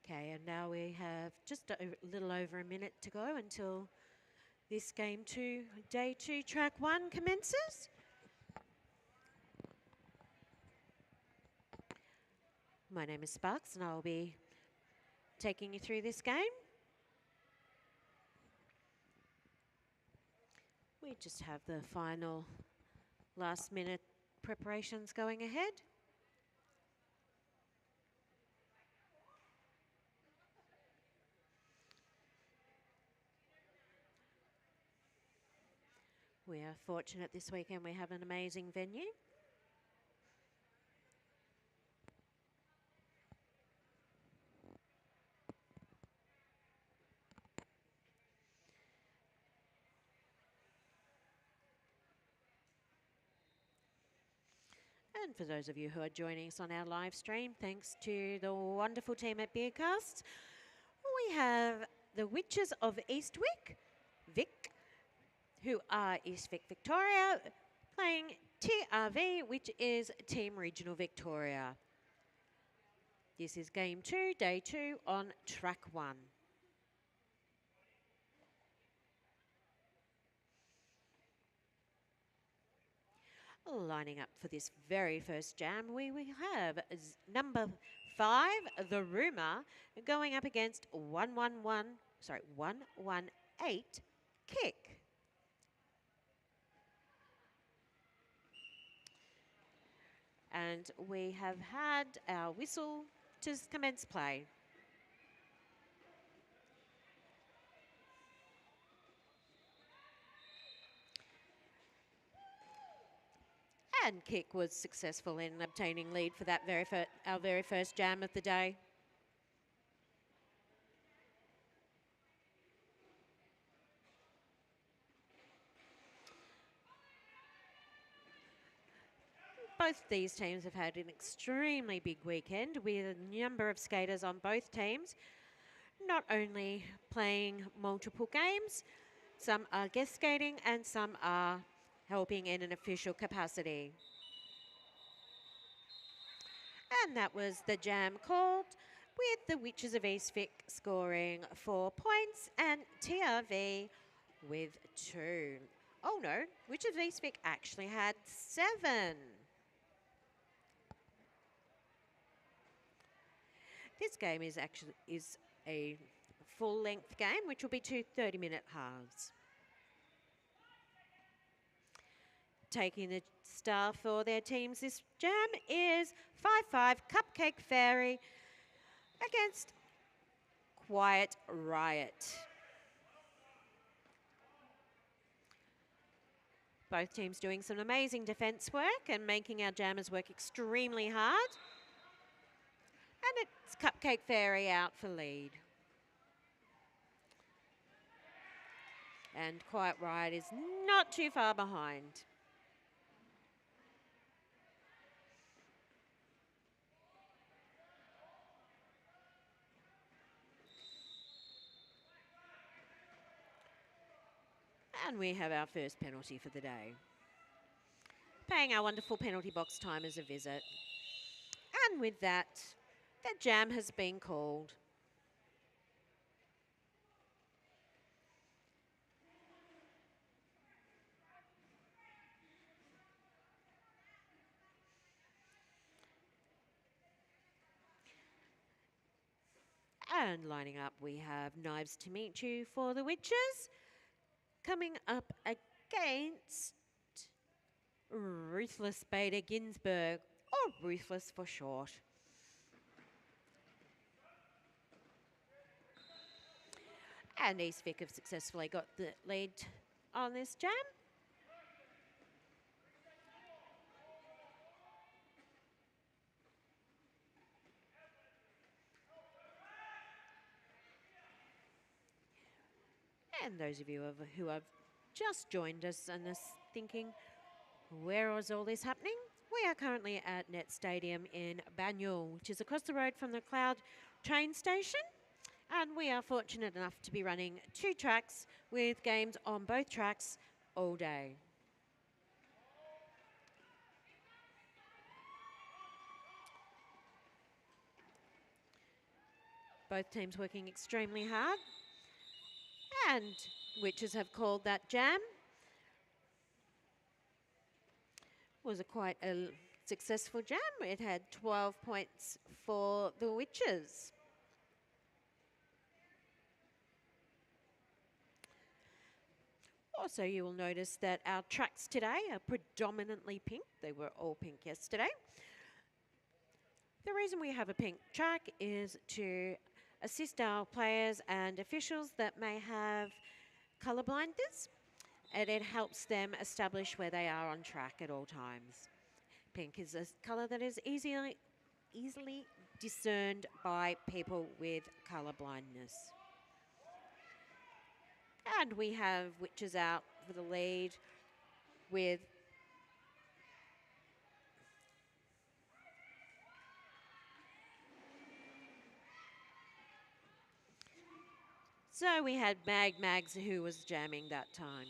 Okay, and now we have just a little over a minute to go until this game 2, day 2, track 1 commences. My name is Sparks and I'll be taking you through this game. We just have the final last minute preparations going ahead. We are fortunate this weekend we have an amazing venue. And for those of you who are joining us on our live stream, thanks to the wonderful team at Beardcasts, we have the Witches of Eastwick, Vic, who are East Vic Victoria, playing TRV, which is Team Regional Victoria. This is game 2, day 2 on track 1. Lining up for this very first jam, we have number 5, The Rumour, going up against 118, Kick. And we have had our whistle to commence play. And Kick was successful in obtaining lead for that our very first jam of the day. Both these teams have had an extremely big weekend with a number of skaters on both teams, not only playing multiple games, some are guest skating and some are helping in an official capacity. And that was the jam called, with the Witches of Eastwick scoring 4 points and TRV with 2. Oh no, Witches of Eastwick actually had 7. This game is a full-length game, which will be 2 30-minute halves. Taking the star for their teams this jam is 5-5 Cupcake Fairy against Quiet Riot. Both teams doing some amazing defence work and making our jammers work extremely hard. And it's Cupcake Fairy out for lead. And Quiet Riot is not too far behind. And we have our first penalty for the day. Paying our wonderful penalty box timers a visit. And with that, the jam has been called. And lining up, we have Knives to Meet You for the Witches, coming up against Ruthless Beta Ginsberg, or Ruthless for short. And East Vic have successfully got the lead on this jam. And those of you who have just joined us and are thinking, where is all this happening? We are currently at Net Stadium in Banyule, which is across the road from the Cloud train station. And we are fortunate enough to be running 2 tracks with games on both tracks all day. Both teams working extremely hard. And Witches have called that jam. Was quite a successful jam. It had 12 points for the Witches. Also, you will notice that our tracks today are predominantly pink. They were all pink yesterday. The reason we have a pink track is to assist our players and officials that may have colour blindness, and it helps them establish where they are on track at all times. Pink is a colour that is easily discerned by people with colour blindness. And we have Witches out for the lead with so we had Mags who was jamming that time.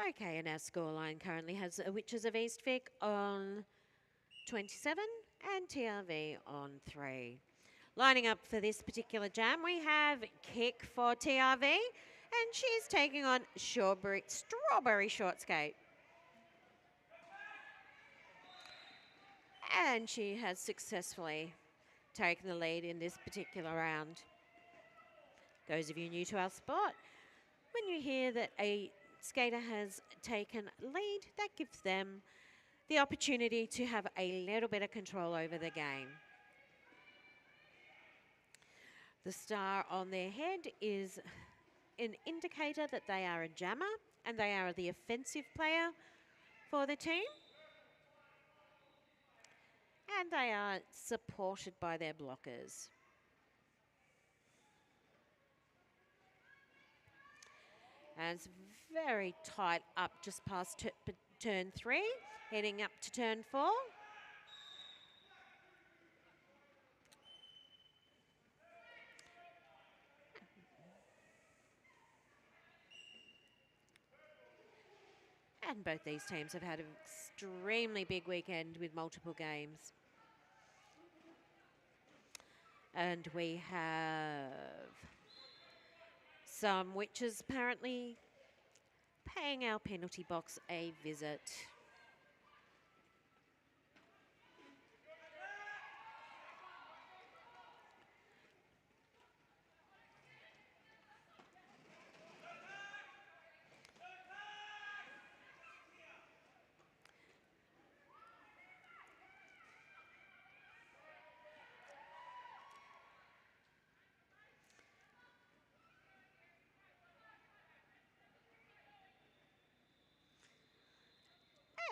Okay, and our scoreline currently has Witches of East Vic on 27 and TRV on 3. Lining up for this particular jam, we have Kick for TRV, and she's taking on Strawberry Short Skate. And she has successfully taken the lead in this particular round. Those of you new to our sport, when you hear that a skater has taken lead, that gives them the opportunity to have a little bit of control over the game. The star on their head is an indicator that they are a jammer and they are the offensive player for the team. And they are supported by their blockers. And it's very tight up just past turn 3, heading up to turn 4. And both these teams have had an extremely big weekend with multiple games. And we have some Witches apparently paying our penalty box a visit.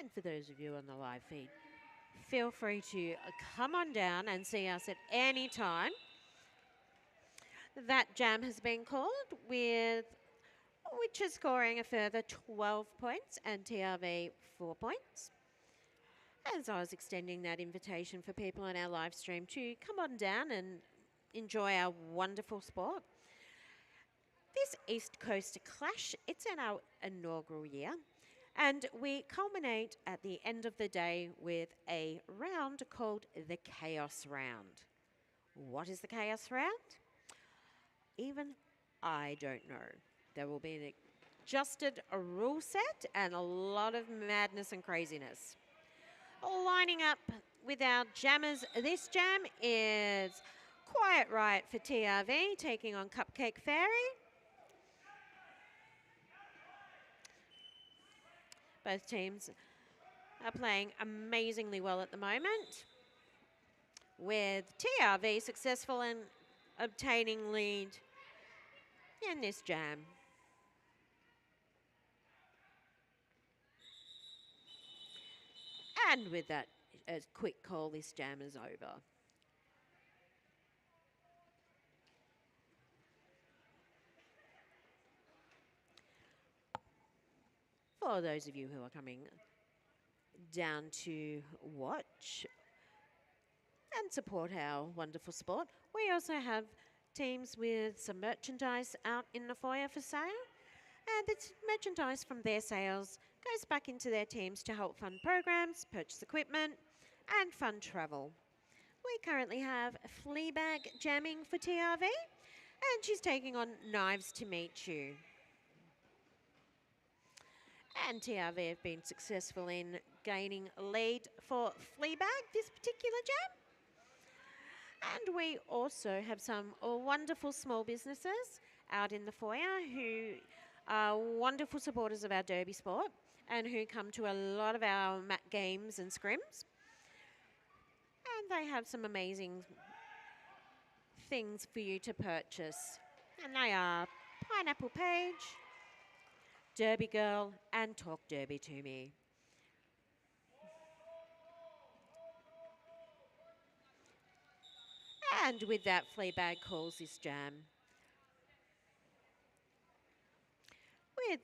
And for those of you on the live feed, feel free to come on down and see us at any time. That jam has been called with Witches scoring a further 12 points and TRV 4 points. As I was extending that invitation for people on our live stream to come on down and enjoy our wonderful sport. This East Coast Clash, it's in our inaugural year. And we culminate at the end of the day with a round called the Chaos Round. What is the Chaos Round? Even I don't know. There will be an adjusted rule set and a lot of madness and craziness. Lining up with our jammers, this jam is Quiet Riot for TRV, taking on Cupcake Fairy. Both teams are playing amazingly well at the moment, with TRV successful in obtaining lead in this jam. And with that, a quick call, this jam is over. for those of you who are coming down to watch and support our wonderful sport. We also have teams with some merchandise out in the foyer for sale, and it's merchandise from their sales goes back into their teams to help fund programs, purchase equipment, and fund travel. We currently have Fleabag jamming for TRV, and she's taking on Knives to Meet You. And TRV have been successful in gaining a lead for Fleabag this particular jam. And we also have some wonderful small businesses out in the foyer who are wonderful supporters of our derby sport and who come to a lot of our mat games and scrims. And they have some amazing things for you to purchase. And they are Pineapple Page, Derby Girl, and Talk Derby to Me. And with that, Fleabag calls this jam. With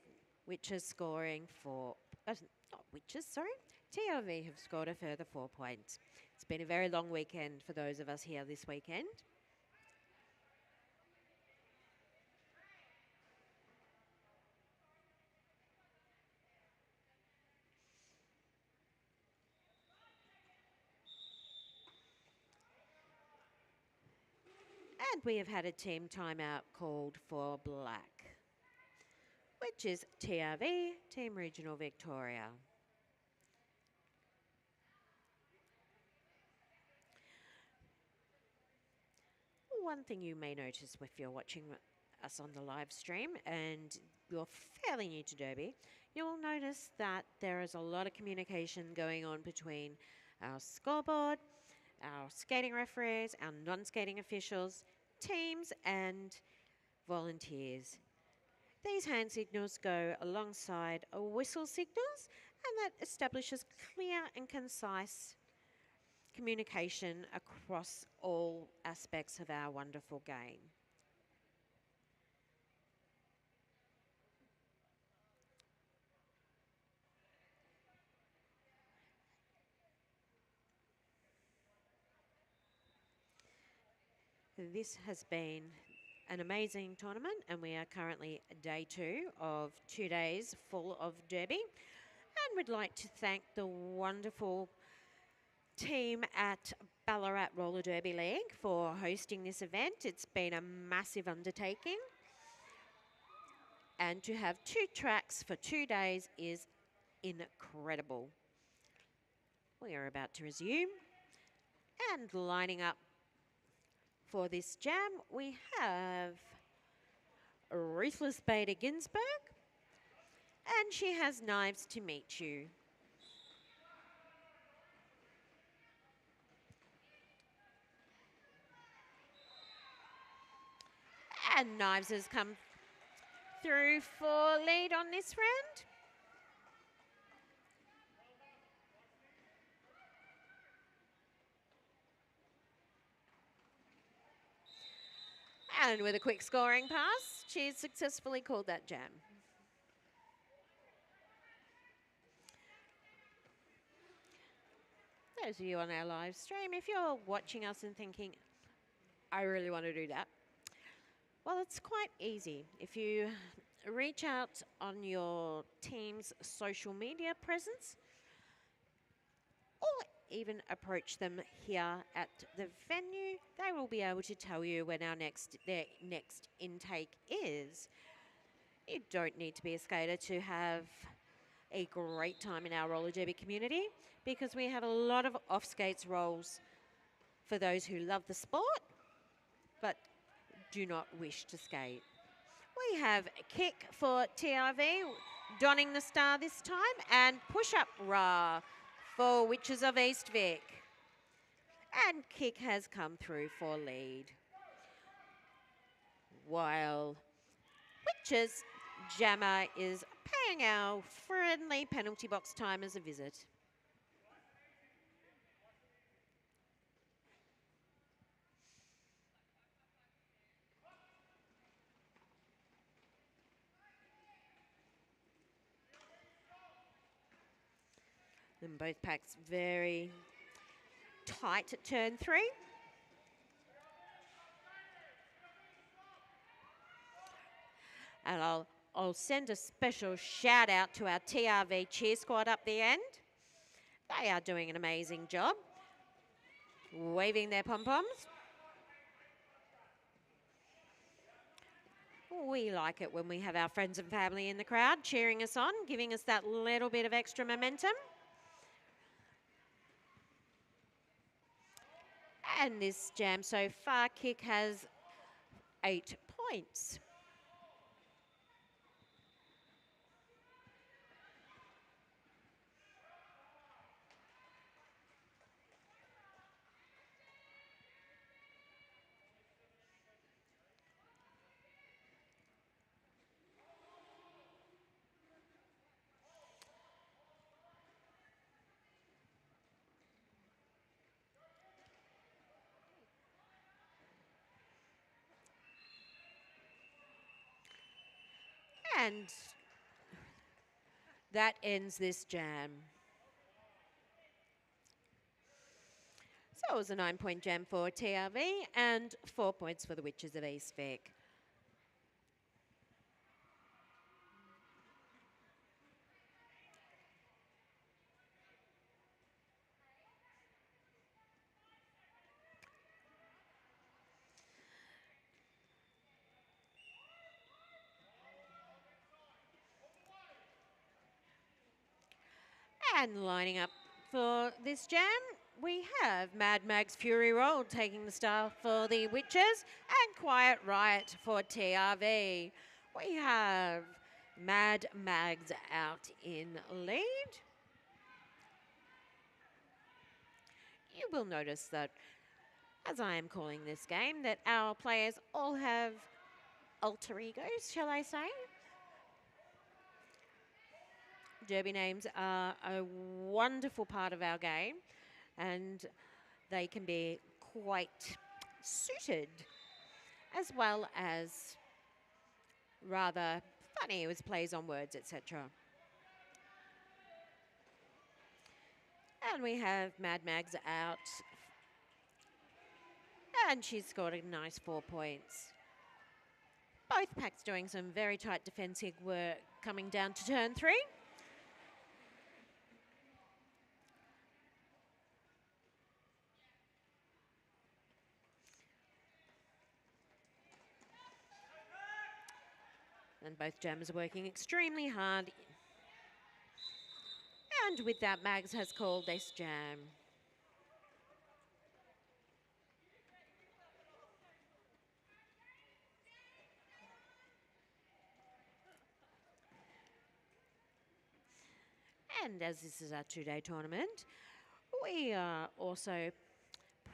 Witches scoring TRV have scored a further 4 points. It's been a very long weekend for those of us here this weekend. And we have had a team timeout called for Black, which is TRV, Team Regional Victoria. One thing you may notice if you're watching us on the live stream and you're fairly new to Derby, you'll notice that there is a lot of communication going on between our scoreboard, our skating referees, our non-skating officials, teams and volunteers. These hand signals go alongside whistle signals, and that establishes clear and concise communication across all aspects of our wonderful game. This has been an amazing tournament, and we are currently day 2 of 2 days full of derby. And we'd like to thank the wonderful team at Ballarat Roller Derby League for hosting this event. It's been a massive undertaking. And to have 2 tracks for 2 days is incredible. We are about to resume. And lining up for this jam, we have Ruthless Bader Ginsburg, and she has Knives to Meet You. And Knives has come through for lead on this round. And with a quick scoring pass, she's successfully called that jam. Those of you on our live stream, if you're watching us and thinking, I really want to do that, well, it's quite easy. If you reach out on your team's social media presence, or even approach them here at the venue, they will be able to tell you when their next intake is. You don't need to be a skater to have a great time in our roller derby community, because we have a lot of off-skates roles for those who love the sport but do not wish to skate. We have Kick for TRV, donning the star this time, and Push-Up Ra for Witches of East Vic. And Kick has come through for lead, while Witches Jammer is paying our friendly penalty box timers a visit. And both packs very tight at turn 3. And I'll send a special shout out to our TRV cheer squad up the end. They are doing an amazing job, waving their pom-poms. We like it when we have our friends and family in the crowd cheering us on, giving us that little bit of extra momentum. And this jam so far kick has 8 points. And that ends this jam. So it was a 9-point jam for TRV and 4 points for the Witches of East Vic. And lining up for this jam, we have Mad Mag's Fury Roll taking the star for the Witches and Quiet Riot for TRV. We have Mad Mags out in lead. You will notice that, as I am calling this game, that our players all have alter egos, shall I say? Derby names are a wonderful part of our game, and they can be quite suited, as well as rather funny with plays on words, etc. And we have Mad Mags out, and she's scored a nice 4 points. Both packs doing some very tight defensive work coming down to turn 3. And both jammers are working extremely hard. And with that, Mags has called this jam. And as this is our 2-day tournament, we are also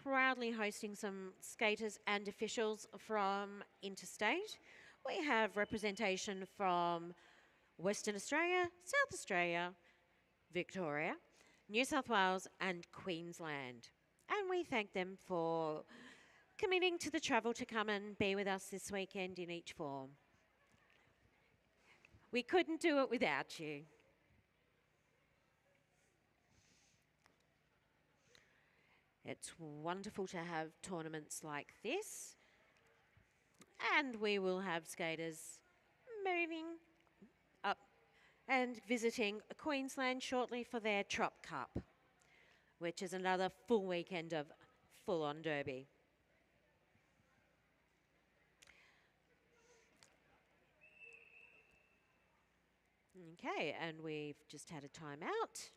proudly hosting some skaters and officials from interstate. We have representation from Western Australia, South Australia, Victoria, New South Wales and Queensland. And we thank them for committing to the travel to come and be with us this weekend in each form. We couldn't do it without you. It's wonderful to have tournaments like this. And we will have skaters moving up and visiting Queensland shortly for their Trop Cup, which is another full weekend of full-on derby. Okay, and we've just had a timeout.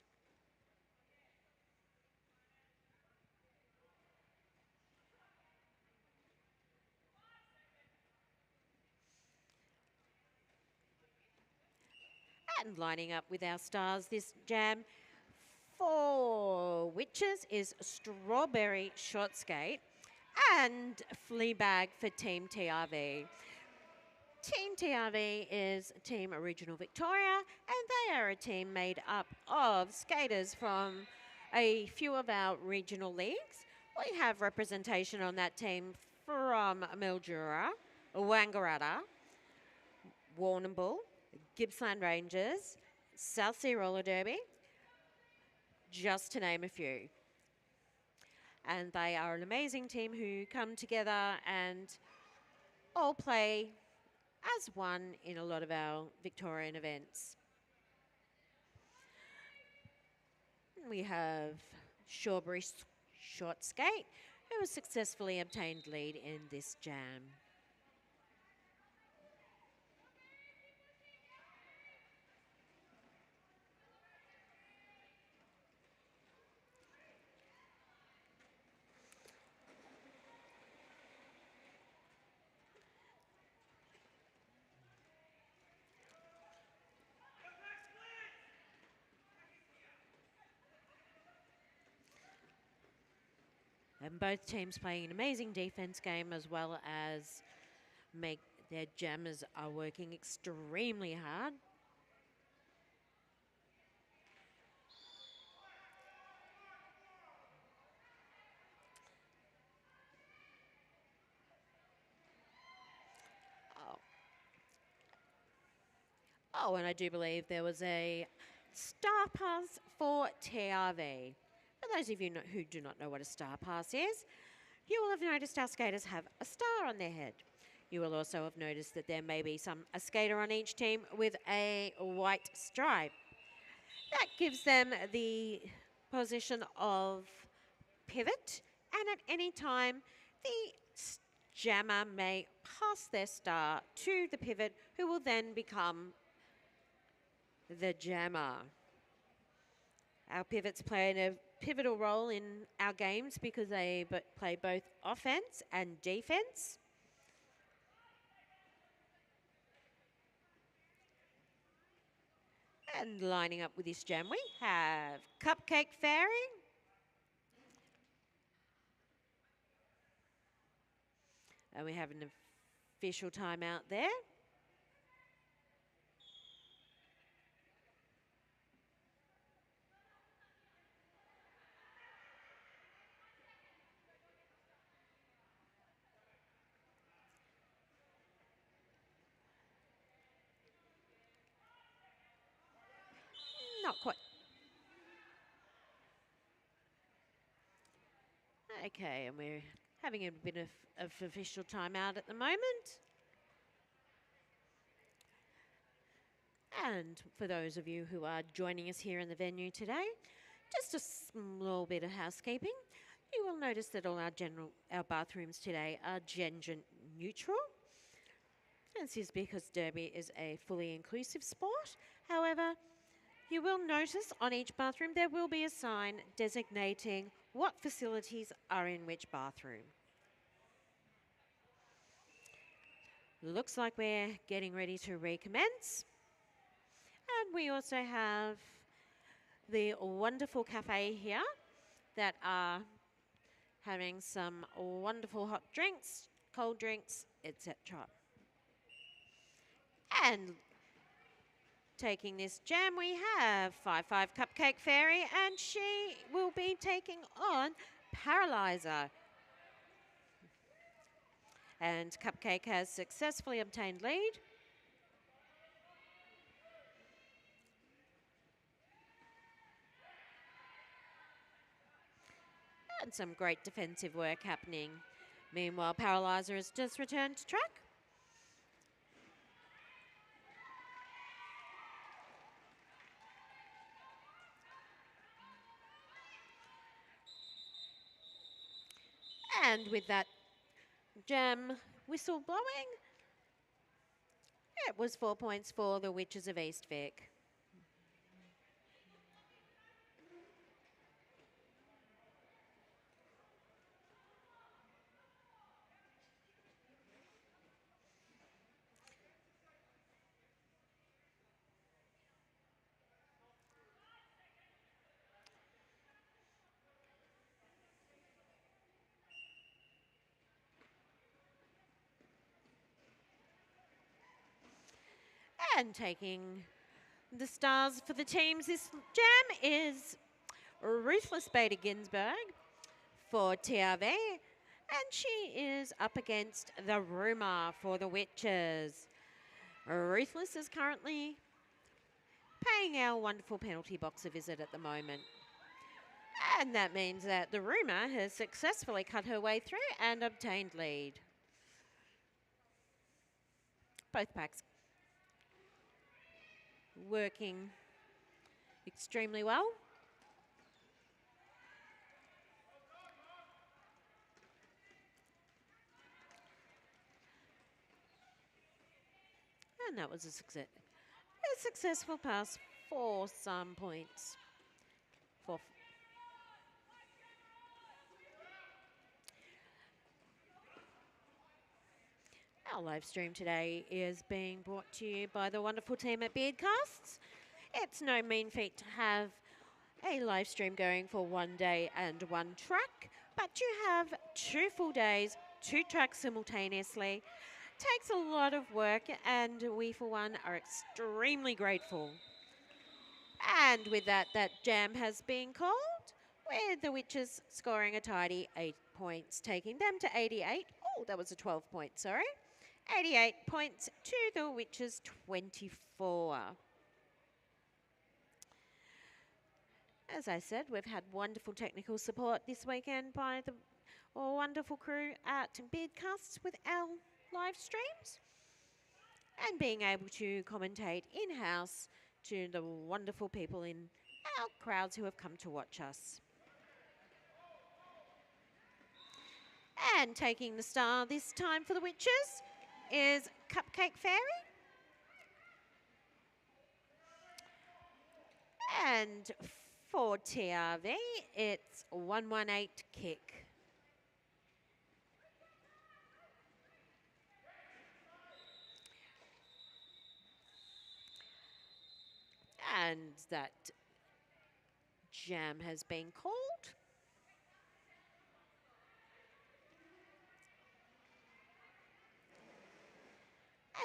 And lining up with our stars this jam for Witches is Strawberry Short Skate and Fleabag for Team TRV. Team TRV is Team Original Victoria, and they are a team made up of skaters from a few of our regional leagues. We have representation on that team from Mildura, Wangaratta, Warrnambool, Gippsland Rangers, South Sea Roller Derby, just to name a few. And they are an amazing team who come together and all play as one in a lot of our Victorian events. We have Shawbury Short Skate, who has successfully obtained lead in this jam. And both teams playing an amazing defense game as well as make their jammers are working extremely hard. Oh, and I do believe there was a star pass for TRV. For those of you who do not know what a star pass is, you will have noticed our skaters have a star on their head. You will also have noticed that there may be a skater on each team with a white stripe. That gives them the position of pivot, and at any time, the jammer may pass their star to the pivot, who will then become the jammer. Our pivots play a pivotal role in our games because they play both offense and defense. And lining up with this jam, we have Cupcake Fairy. And we have an official timeout there. Not quite. Okay, and we're having a bit of official timeout at the moment. And for those of you who are joining us here in the venue today, just a small bit of housekeeping. You will notice that all our bathrooms today are gender neutral. This is because Derby is a fully inclusive sport. However, you will notice on each bathroom there will be a sign designating what facilities are in which bathroom. Looks like we're getting ready to recommence. And we also have the wonderful cafe here that are having some wonderful hot drinks, cold drinks, etc. And taking this jam, we have 5-5 Cupcake Fairy, and she will be taking on Paralyzer. And Cupcake has successfully obtained lead. And some great defensive work happening. Meanwhile, Paralyzer has just returned to track. And with that jam whistle blowing, it was 4 points for the Witches of East Vic. And taking the stars for the teams this jam is Ruthless Beta Ginsberg for TRV. And she is up against the Rumour for the Witches. Ruthless is currently paying our wonderful penalty box a visit at the moment. And that means that the Rumour has successfully cut her way through and obtained lead. Both packs working extremely well. And that was a successful pass for some points. For our live stream today is being brought to you by the wonderful team at Beardcasts. It's no mean feat to have a live stream going for one day and one track, but to have 2 full days, 2 tracks simultaneously takes a lot of work, and we for one are extremely grateful. And with that jam has been called, with the Witches scoring a tidy 8 points, taking them to 88. Oh, that was a 12 point, sorry. 88 points to the Witches 24. As I said, we've had wonderful technical support this weekend by the wonderful crew at Beardcasts with our live streams, and being able to commentate in-house to the wonderful people in our crowds who have come to watch us. And taking the star this time for the Witches is Cupcake Fairy. And for TRV, it's 118 Kick. And that jam has been called.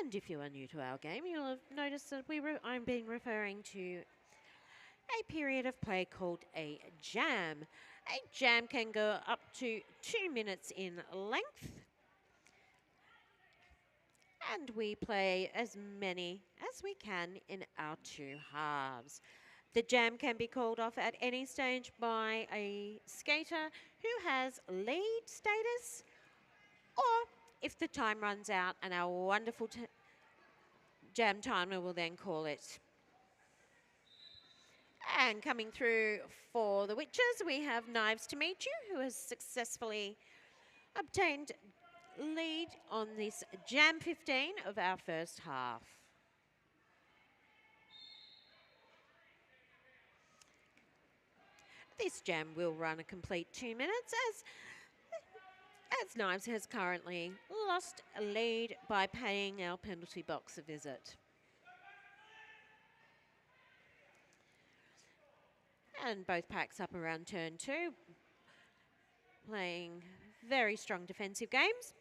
And if you are new to our game, you'll have noticed that I'm been referring to a period of play called a jam. A jam can go up to 2 minutes in length, and we play as many as we can in our 2 halves. The jam can be called off at any stage by a skater who has lead status, or if the time runs out, and our wonderful jam timer will then call it. And coming through for the Witches, we have Knives to Meet You, who has successfully obtained lead on this jam 15 of our first half. This jam will run a complete 2 minutes as Knives has currently lost a lead by paying our penalty box a visit. And both packs up around turn 2, playing very strong defensive games.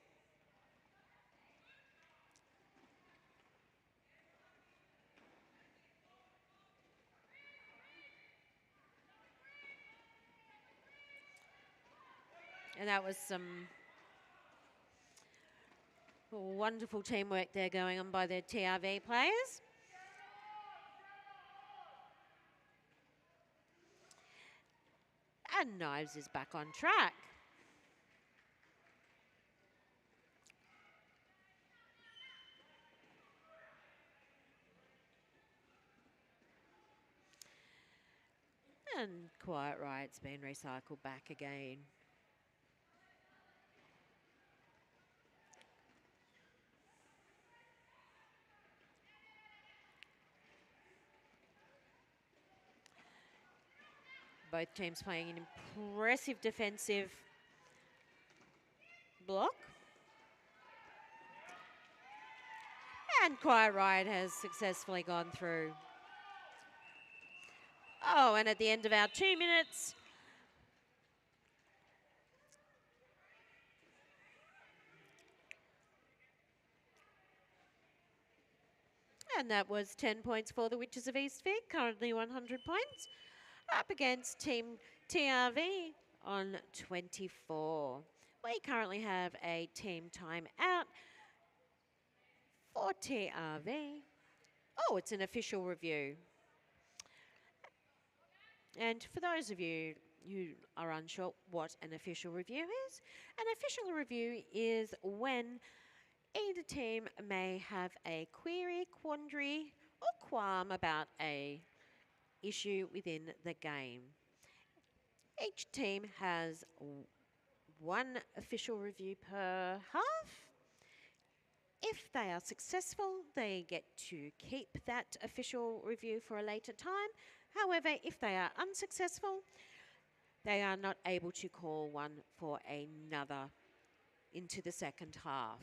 And that was some wonderful teamwork there going on by the TRV players. And Knives is back on track. And Quiet Riot's been recycled back again. Both teams playing an impressive defensive block. And Quiet Riot has successfully gone through. Oh, and at the end of our 2 minutes, and that was 10 points for the Witches of East Vic, currently 100 points, up against Team TRV on 24. We currently have a team time out for TRV. Oh, it's an official review. And for those of you who are unsure what an official review is, an official review is when either team may have a query, quandary, or qualm about a issue within the game. Each team has one official review per half. If they are successful, they get to keep that official review for a later time. However, if they are unsuccessful, they are not able to call one for another into the second half.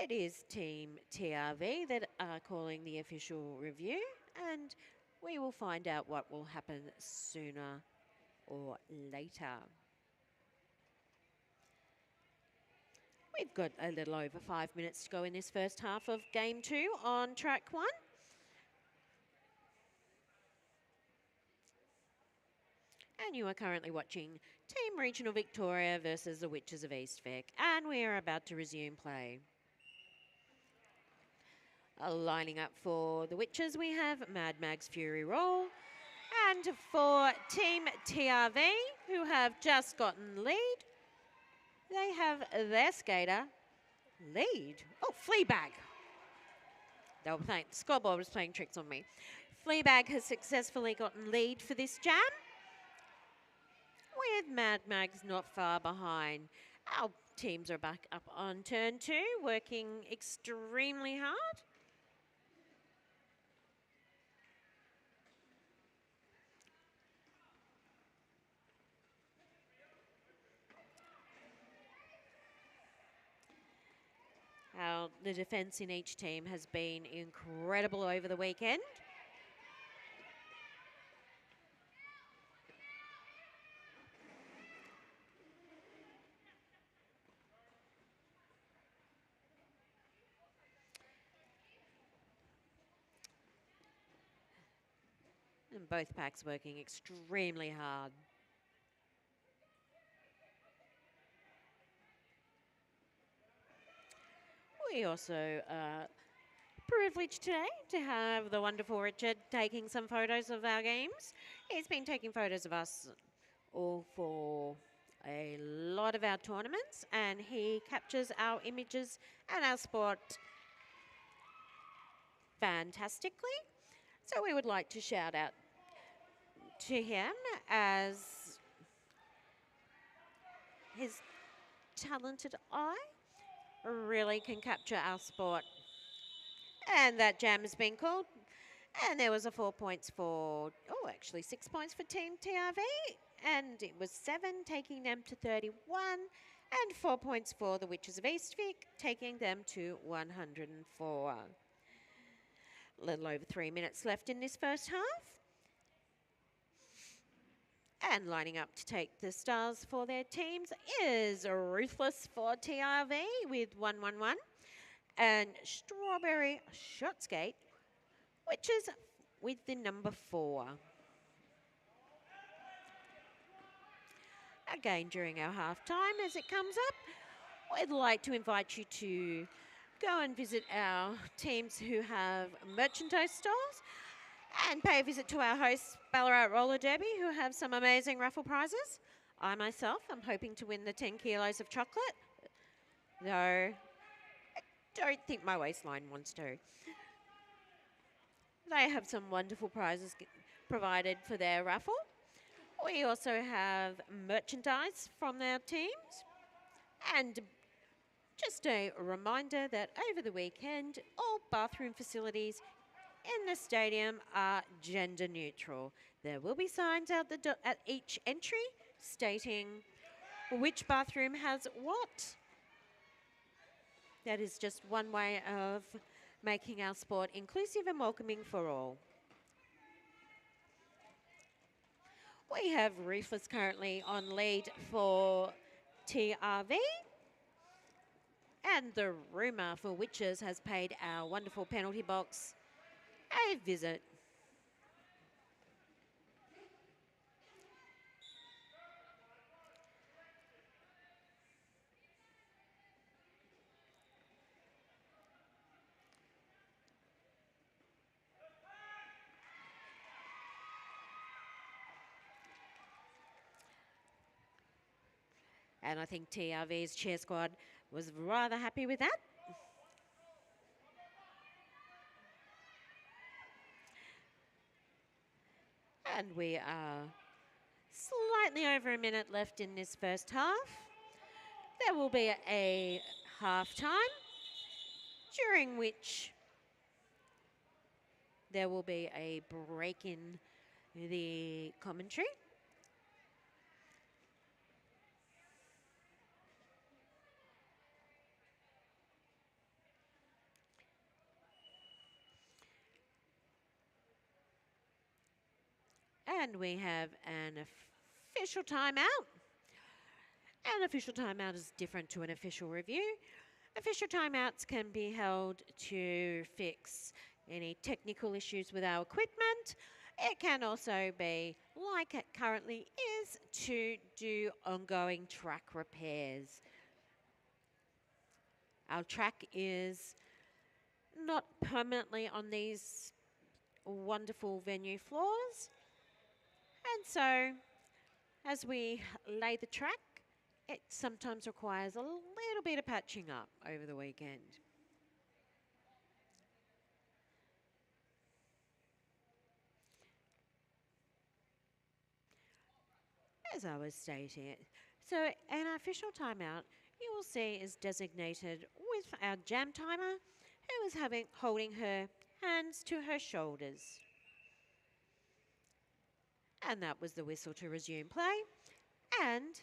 It is Team TRV that are calling the official review, and we will find out what will happen sooner or later. We've got a little over 5 minutes to go in this first half of Game 2 on track 1. And you are currently watching Team Regional Victoria versus the Witches of East Vic, and we are about to resume play. Lining up for the Witches, we have Mad Mag's Fury Roll, and for Team TRV, who have just gotten lead, they have their skater lead. Oh, Fleabag. They were playing, the scoreboard was playing tricks on me. Fleabag has successfully gotten lead for this jam, with Mad Mags not far behind. Our teams are back up on turn 2, working extremely hard. The defence in each team has been incredible over the weekend. And both packs working extremely hard. We also are privileged today to have the wonderful Richard taking some photos of our games. He's been taking photos of us all for a lot of our tournaments, and he captures our images and our sport fantastically. So we would like to shout out to him as his talented eye really can capture our sport. And that jam has been called. And there was a 4 points for, oh, actually 6 points for Team TRV. And it was 7, taking them to 31. And 4 points for the Witches of East Vic, taking them to 104. A little over 3 minutes left in this first half. And lining up to take the stars for their teams is Ruthless for TRV with 111. And Strawberry Shot Skate, which is with the number 4. Again, during our half time, as it comes up, we'd like to invite you to go and visit our teams who have merchandise stores and pay a visit to our hosts, Ballarat Roller Derby, who have some amazing raffle prizes. I myself am hoping to win the 10 kilos of chocolate, though I don't think my waistline wants to. They have some wonderful prizes provided for their raffle. We also have merchandise from their teams. And just a reminder that over the weekend, all bathroom facilities in the stadium are gender neutral. There will be signs out at each entry stating which bathroom has what. That is just one way of making our sport inclusive and welcoming for all. We have Ruthless currently on lead for TRV. And the rumour for Witches has paid our wonderful penalty box a visit. And I think TRV's cheer squad was rather happy with that. And we are slightly over a minute left in this first half. There will be a half time, during which there will be a break in the commentary. And we have an official timeout. An official timeout is different to an official review. Official timeouts can be held to fix any technical issues with our equipment. It can also be, like it currently is, to do ongoing track repairs. Our track is not permanently on these wonderful venue floors. And so, as we lay the track, it sometimes requires a little bit of patching up over the weekend. As I was stating, so an official timeout you will see is designated with our jam timer, who is holding her hands to her shoulders. And that was the whistle to resume play. And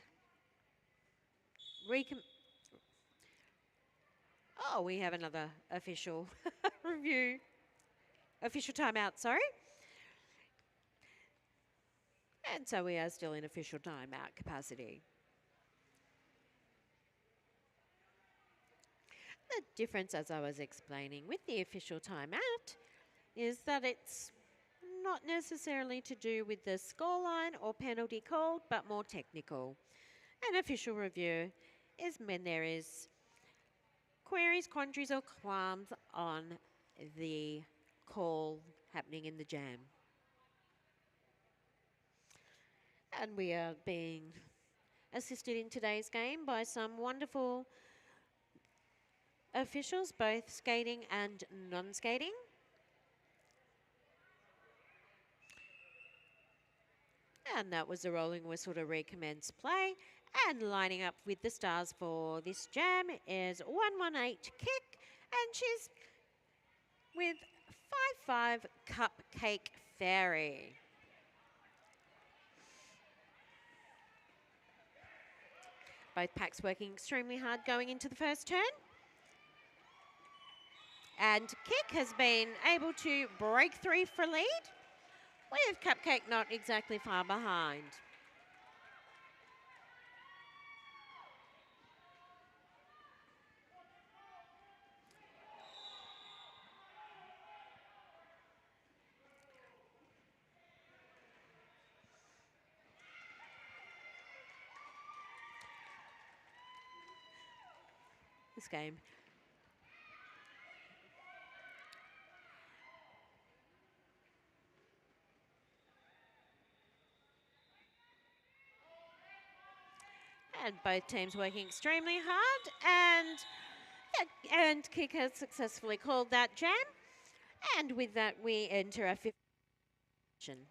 we have another official review. Official timeout, sorry. And so we are still in official timeout capacity. The difference, as I was explaining, with the official timeout is that it's not necessarily to do with the scoreline or penalty called, but more technical. An official review is when there is queries, quandaries or qualms on the call happening in the jam. And we are being assisted in today's game by some wonderful officials, both skating and non-skating. And that was the rolling whistle to recommence play. And lining up with the stars for this jam is 118 Kick, and she's with 55 Cupcake Fairy. Both packs working extremely hard going into the first turn. And Kick has been able to break through for lead, with Cupcake not exactly far behind. This game. And both teams working extremely hard, and Kick has successfully called that jam. And with that, we enter our fifth session.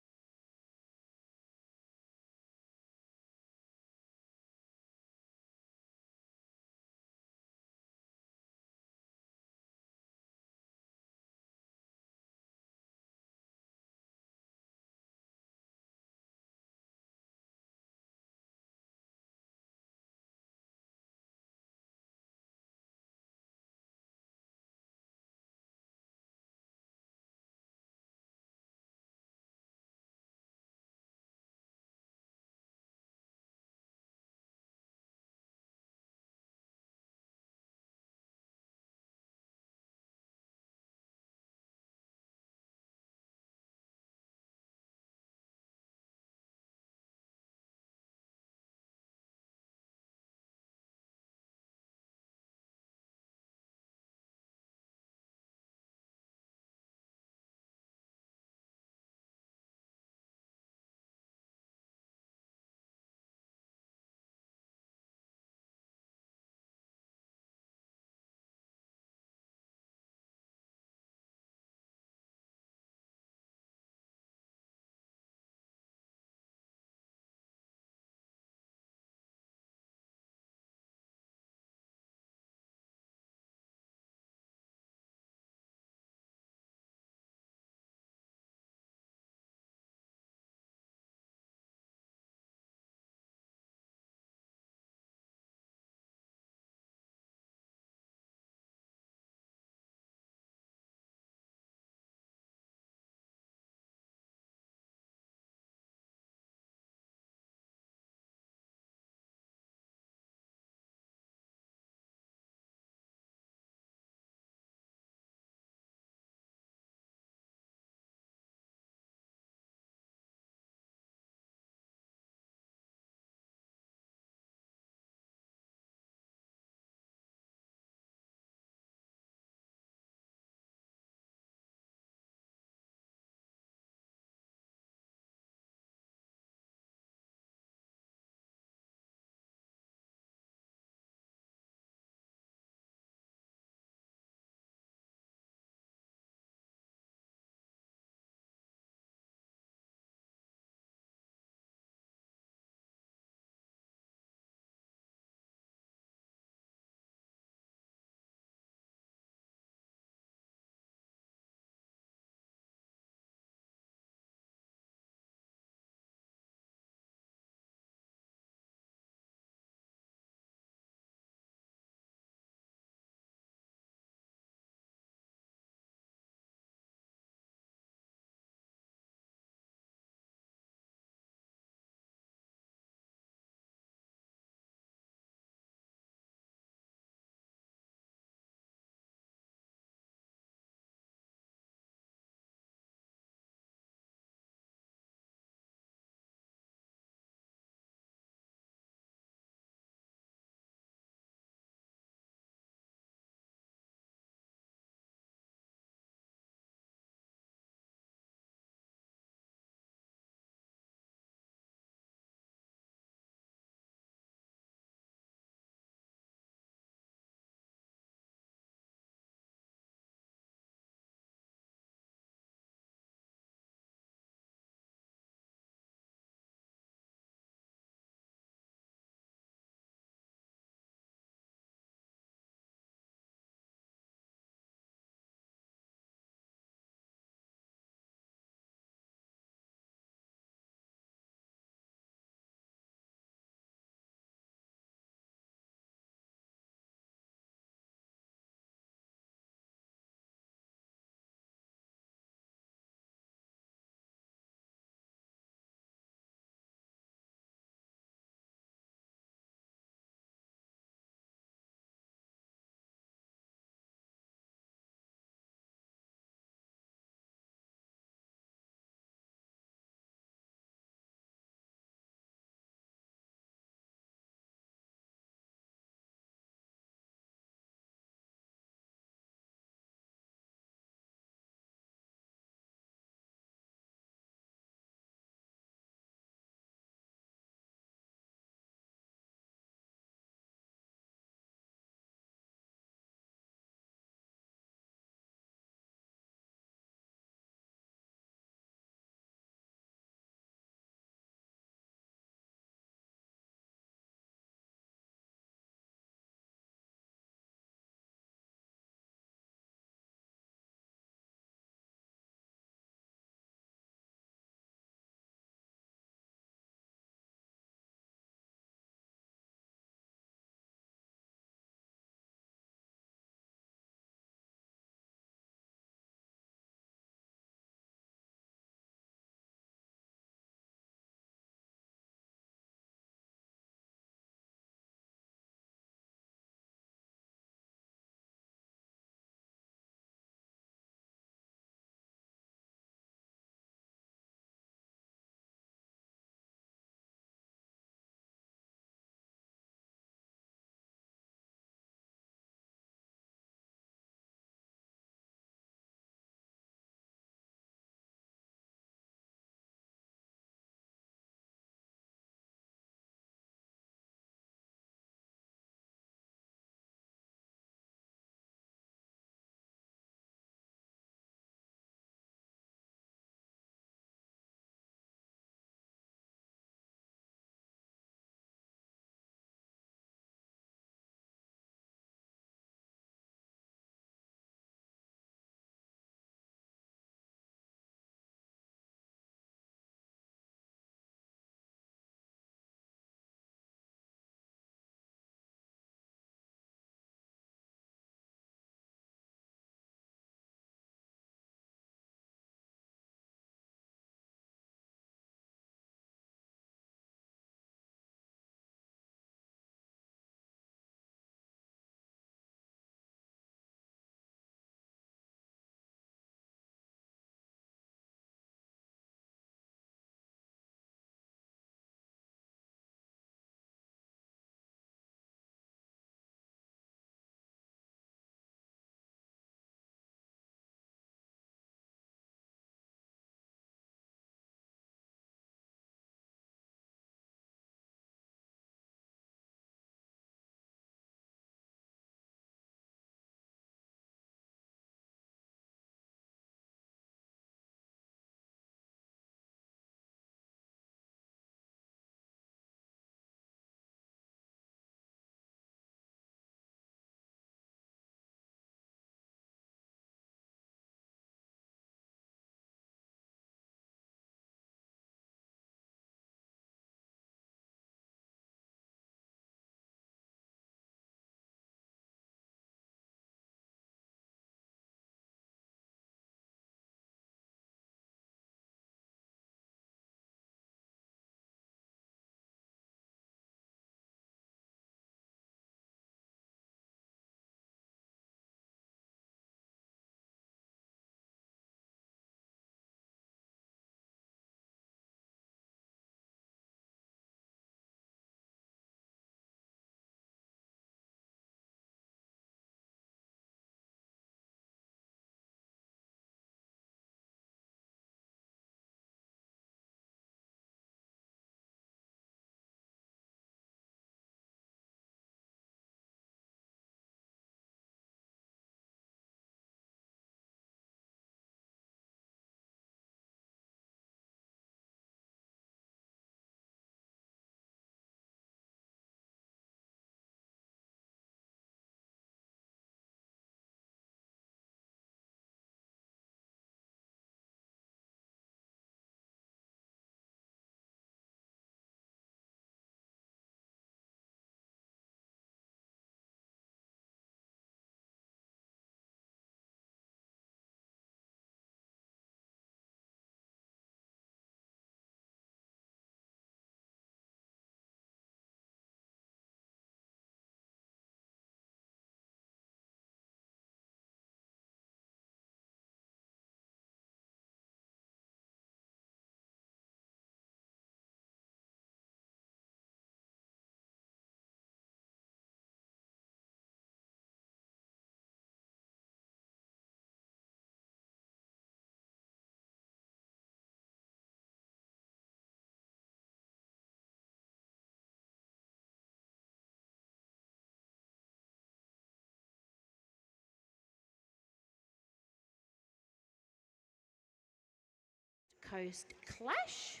Coast Clash.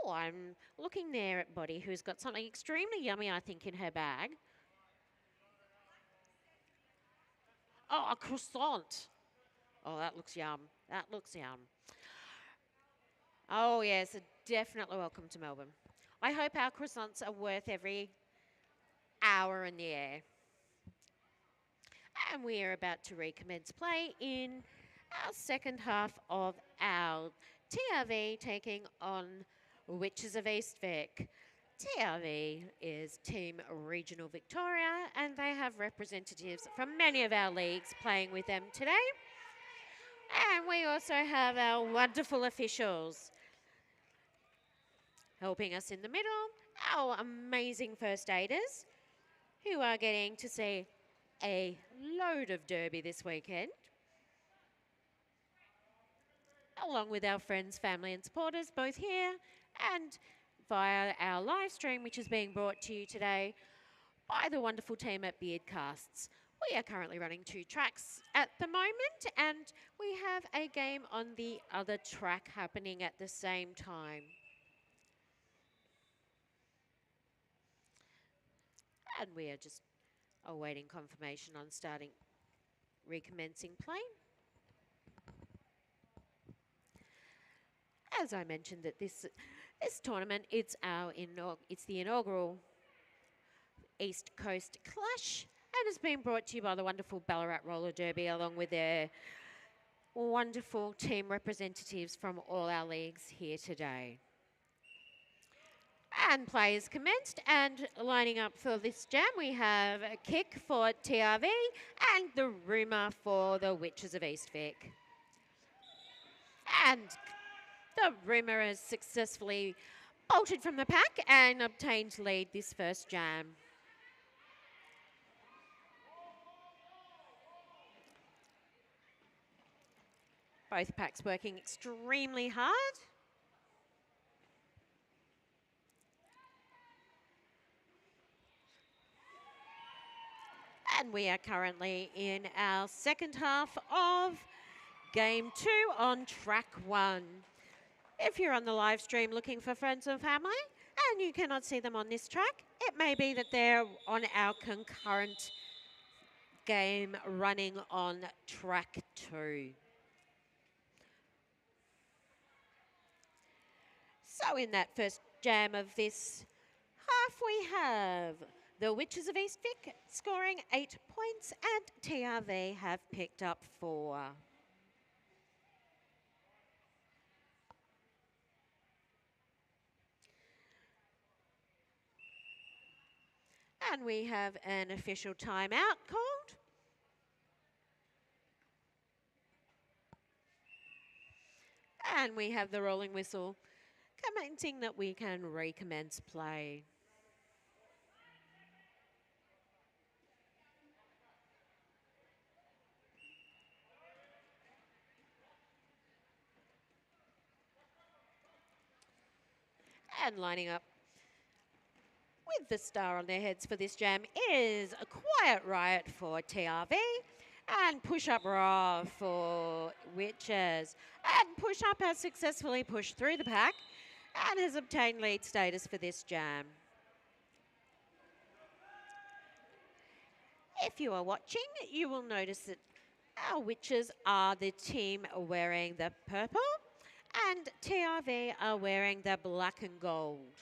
Oh, I'm looking there at Bodhi, who's got something extremely yummy, I think, in her bag. Oh, a croissant. Oh, that looks yum. That looks yum. Oh, yes, definitely welcome to Melbourne. I hope our croissants are worth every hour in the air. And we are about to recommence play in our second half of our TRV taking on Witches of East Vic. TRV is Team Regional Victoria, and they have representatives from many of our leagues playing with them today. And we also have our wonderful officials helping us in the middle, our amazing first aiders, who are getting to see a load of derby this weekend, along with our friends, family and supporters, both here and via our live stream, which is being brought to you today by the wonderful team at Beardcasts. We are currently running 2 tracks at the moment, and we have a game on the other track happening at the same time. And we are just awaiting confirmation on recommencing play. As I mentioned, that this tournament, it's the inaugural East Coast Clash, and has been brought to you by the wonderful Ballarat Roller Derby, along with their wonderful team representatives from all our leagues here today. And play is commenced, and lining up for this jam, we have a kick for TRV and the rumour for the Witches of East Vic. And the rumour has successfully bolted from the pack and obtained lead this first jam. Both packs working extremely hard. And we are currently in our second half of Game 2 on Track 1. If you're on the live stream looking for friends and family and you cannot see them on this track, it may be that they're on our concurrent game running on Track 2. So in that first jam of this half, we have the Witches of East Vic scoring 8 points and TRV have picked up 4. And we have an official timeout called. And we have the rolling whistle commenting that we can recommence play. And lining up with the star on their heads for this jam is a Quiet Riot for TRV and Push Up Raw for Witches. And Push Up has successfully pushed through the pack and has obtained lead status for this jam. If you are watching, you will notice that our Witches are the team wearing the purple and TRV are wearing the black and gold.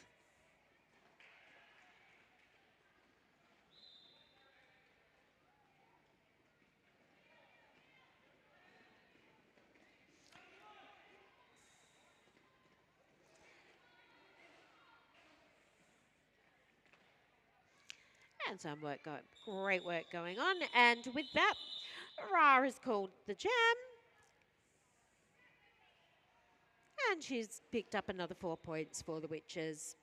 And some great work going on. And with that, Ra has called the jam. And she's picked up another 4 points for the Witches.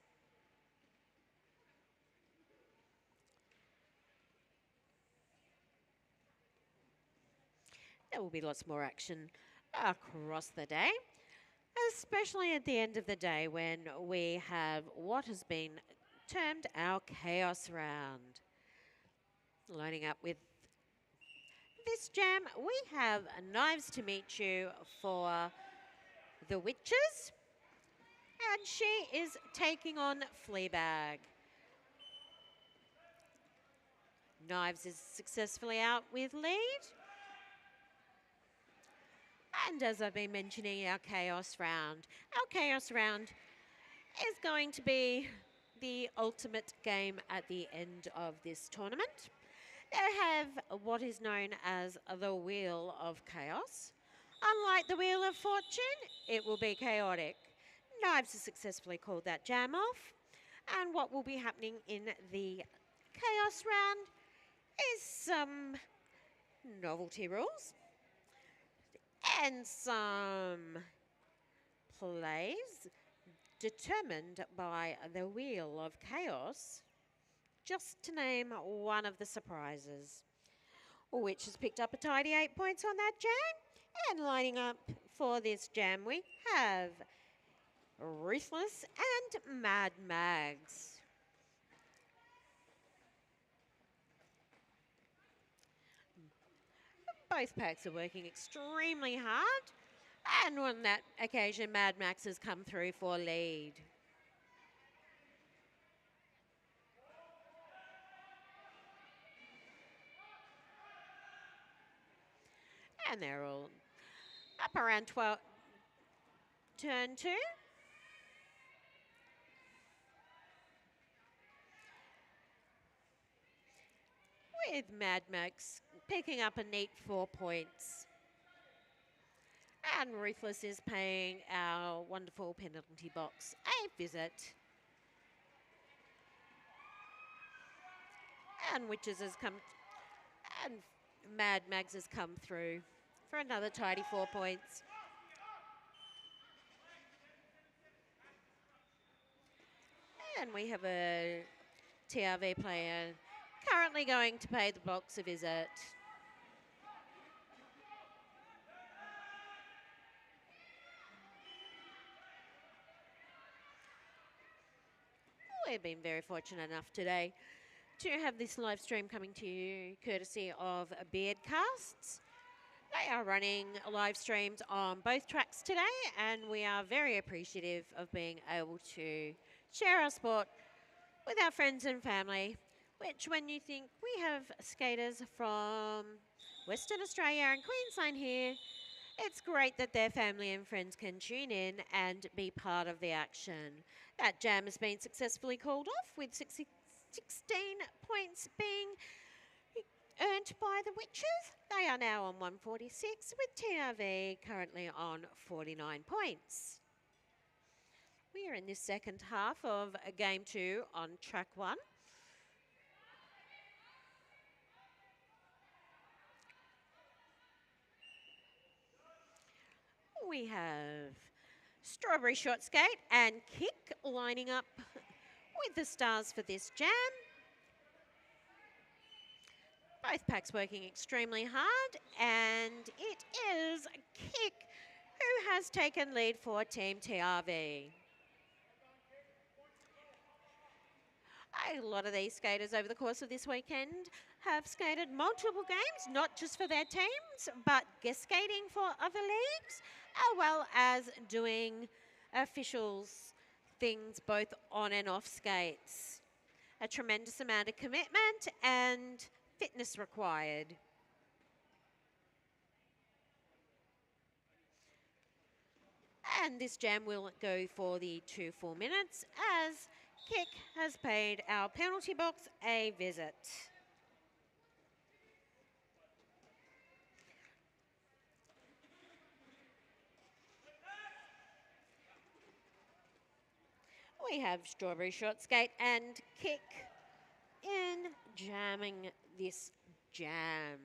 There will be lots more action across the day, especially at the end of the day when we have what has been termed our Chaos Round. Lining up with this jam, we have Knives to Meet You for the Witches And she is taking on Fleabag. Knives is successfully out with lead. And as I've been mentioning, our Chaos Round. Our Chaos Round is going to be the ultimate game at the end of this tournament. They have what is known as the Wheel of Chaos. Unlike the Wheel of Fortune, it will be chaotic. Knives has successfully called that jam off. And what will be happening in the Chaos Round is some novelty rules and some plays determined by the Wheel of Chaos, just to name one of the surprises. Which has picked up a tidy 8 points on that jam. And lining up for this jam we have Ruthless and Mad Mags. Both packs are working extremely hard, and on that occasion Mad Max has come through for lead. And they're all up around 12, turn 2. With Mad Max picking up a neat 4 points. And Ruthless is paying our wonderful penalty box a visit. And Witches has come, and Mad Mags has come through for another tidy 4 points. And we have a TRV player currently going to pay the box a visit. We've been very fortunate enough today to have this live stream coming to you courtesy of Beardcasts. They are running live streams on both tracks today, and we are very appreciative of being able to share our sport with our friends and family, which when you think we have skaters from Western Australia and Queensland here, it's great that their family and friends can tune in and be part of the action. That jam has been successfully called off with 16 points being earned by the Witches. They are now on 146 with TRV currently on 49 points. We are in this second half of game 2 on track 1. We have Strawberry Short Skate and Kick lining up with the stars for this jam. Both packs working extremely hard, and it is Kick who has taken lead for Team TRV. A lot of these skaters over the course of this weekend have skated multiple games, not just for their teams, but guest skating for other leagues, as well as doing officials things both on and off skates. A tremendous amount of commitment and fitness required. And this jam will go for the 2 full minutes as Kick has paid our penalty box a visit. We have Strawberry Short Skate and Kick in jamming this jam.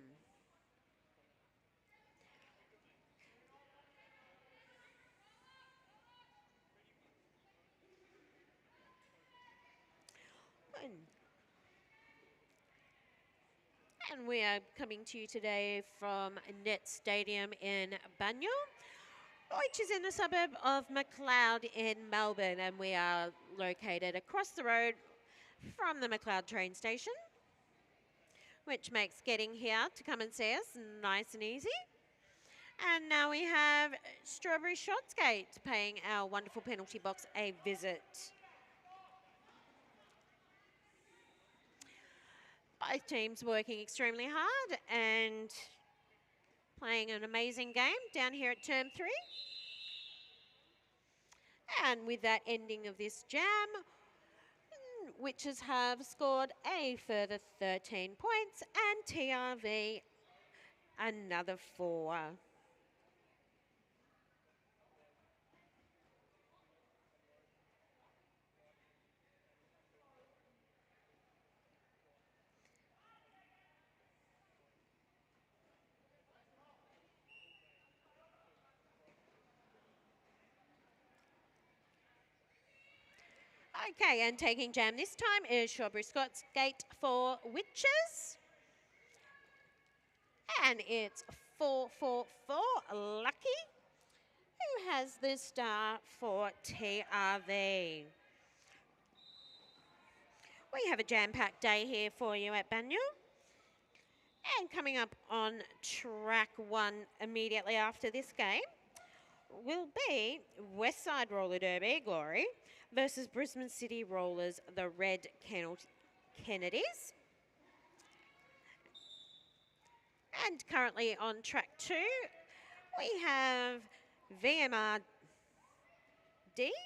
And we are coming to you today from Net Stadium in Bunyal, which is in the suburb of McLeod in Melbourne, and we are located across the road from the McLeod train station, which makes getting here to come and see us nice and easy. And now we have Strawberry Shotsgate paying our wonderful penalty box a visit. Both teams working extremely hard and playing an amazing game down here at term 3. And with that ending of this jam, Witches have scored a further 13 points and TRV another 4. Okay, and taking jam this time is Strawberry Scott's Gate for Witches. And it's 444 Lucky, who has the star for TRV. We have a jam-packed day here for you at Banyule. And coming up on track 1 immediately after this game will be Westside Roller Derby Glory versus Brisbane City Rollers, the Red Kennedys. And currently on track 2, we have VMRD,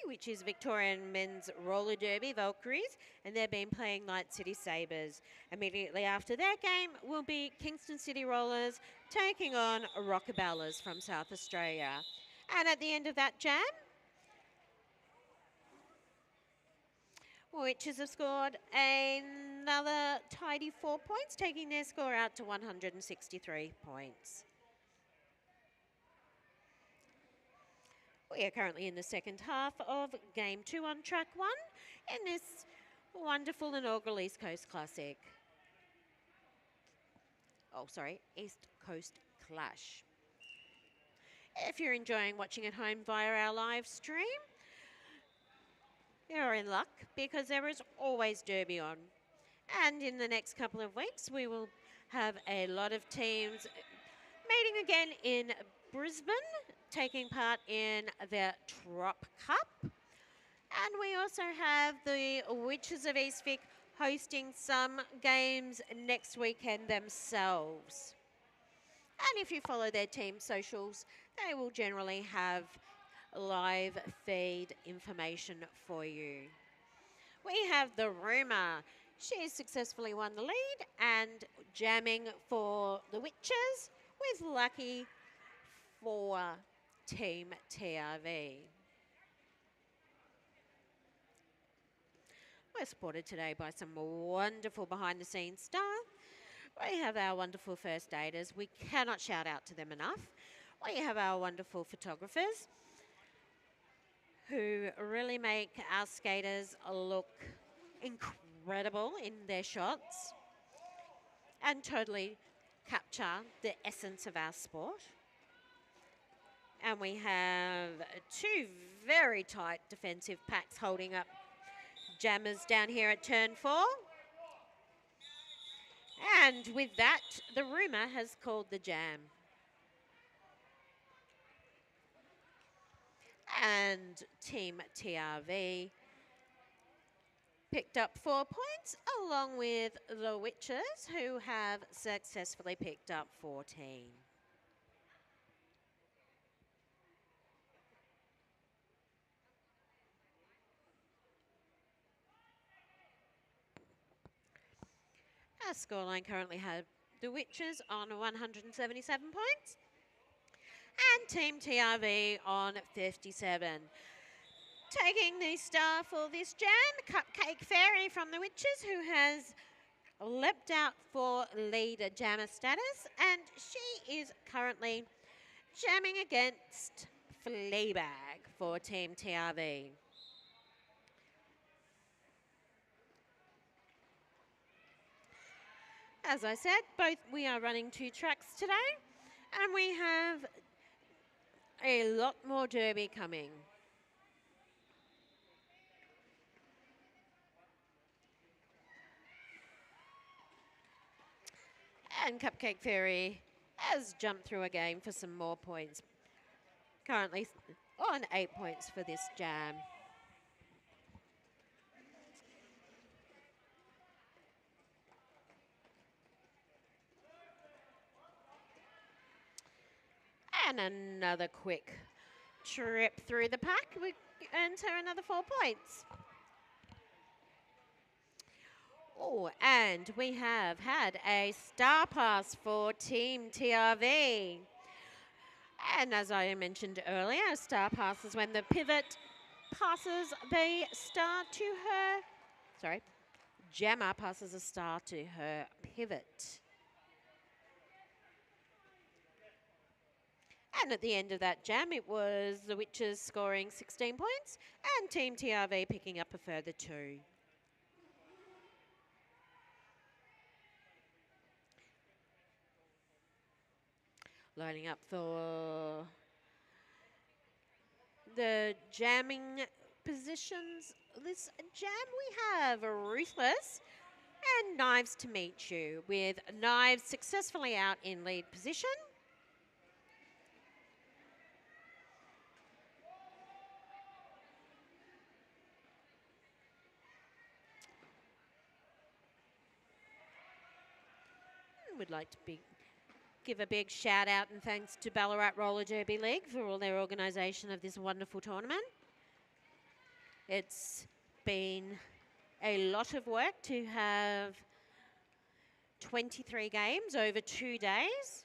which is Victorian Men's Roller Derby Valkyries, and they've been playing Night City Sabres. Immediately after that game will be Kingston City Rollers taking on Rockabellas from South Australia. And at the end of that jam, Witches have scored another tidy 4 points, taking their score out to 163 points. We are currently in the second half of Game 2 on track 1 in this wonderful inaugural East Coast Classic. Oh, sorry, East Coast Clash. If you're enjoying watching at home via our live stream, you're in luck because there is always Derby on. And in the next couple of weeks, we will have a lot of teams meeting again in Brisbane, taking part in the Trop Cup. And we also have the Witches of East Vic hosting some games next weekend themselves. And if you follow their team socials, they will generally have live feed information for you. We have the Rumour. She's successfully won the lead and jamming for the Witches with Lucky for Team TRV. We're supported today by some wonderful behind-the-scenes staff. We have our wonderful first aiders. We cannot shout out to them enough. We have our wonderful photographers who really make our skaters look incredible in their shots and totally capture the essence of our sport. And we have 2 very tight defensive packs holding up jammers down here at turn 4. And with that, the Rumour has called the jam. And Team TRV picked up 4 points along with the Witches, who have successfully picked up 14. Our scoreline currently have the Witches on 177 points and Team TRV on 57. Taking the star for this jam, Cupcake Fairy from the Witches, who has leapt out for leader jammer status, and she is currently jamming against Fleabag for Team TRV. As I said, we are running 2 tracks today, and we have a lot more derby coming. And Cupcake Fairy has jumped through a game for some more points. Currently on 8 points for this jam. And another quick trip through the pack. We earns her another 4 points. Oh, and we have had a star pass for Team TRV. And as I mentioned earlier, a star pass is when the pivot passes the star to her, jammer passes a star to her pivot. And at the end of that jam, it was the Witches scoring 16 points and Team TRV picking up a further 2. Lining up for the jamming positions. This jam we have Ruthless and Knives to meet you, with Knives successfully out in lead position. Would like to give a big shout out and thanks to Ballarat Roller Derby League for all their organisation of this wonderful tournament. It's been a lot of work to have 23 games over 2 days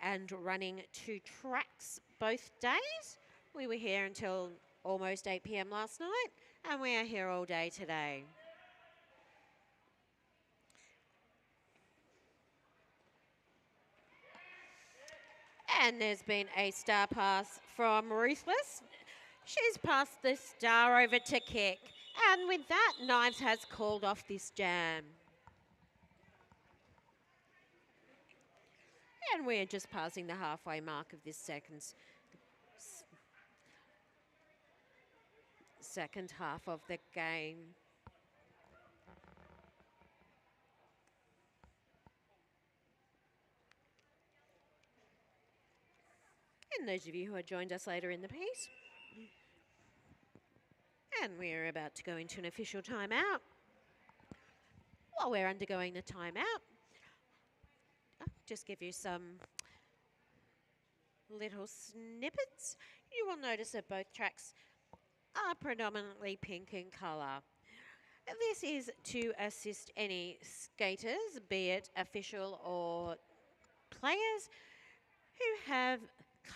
and running 2 tracks both days. We were here until almost 8 p.m. last night and we are here all day today. And there's been a star pass from Ruthless. She's passed the star over to Kick. And with that, Knives has called off this jam. And we're just passing the halfway mark of this second half of the game. And those of you who have joined us later in the piece. And we're about to go into an official timeout. While we're undergoing the timeout, I'll just give you some little snippets. You will notice that both tracks are predominantly pink in colour. This is to assist any skaters, be it official or players, who have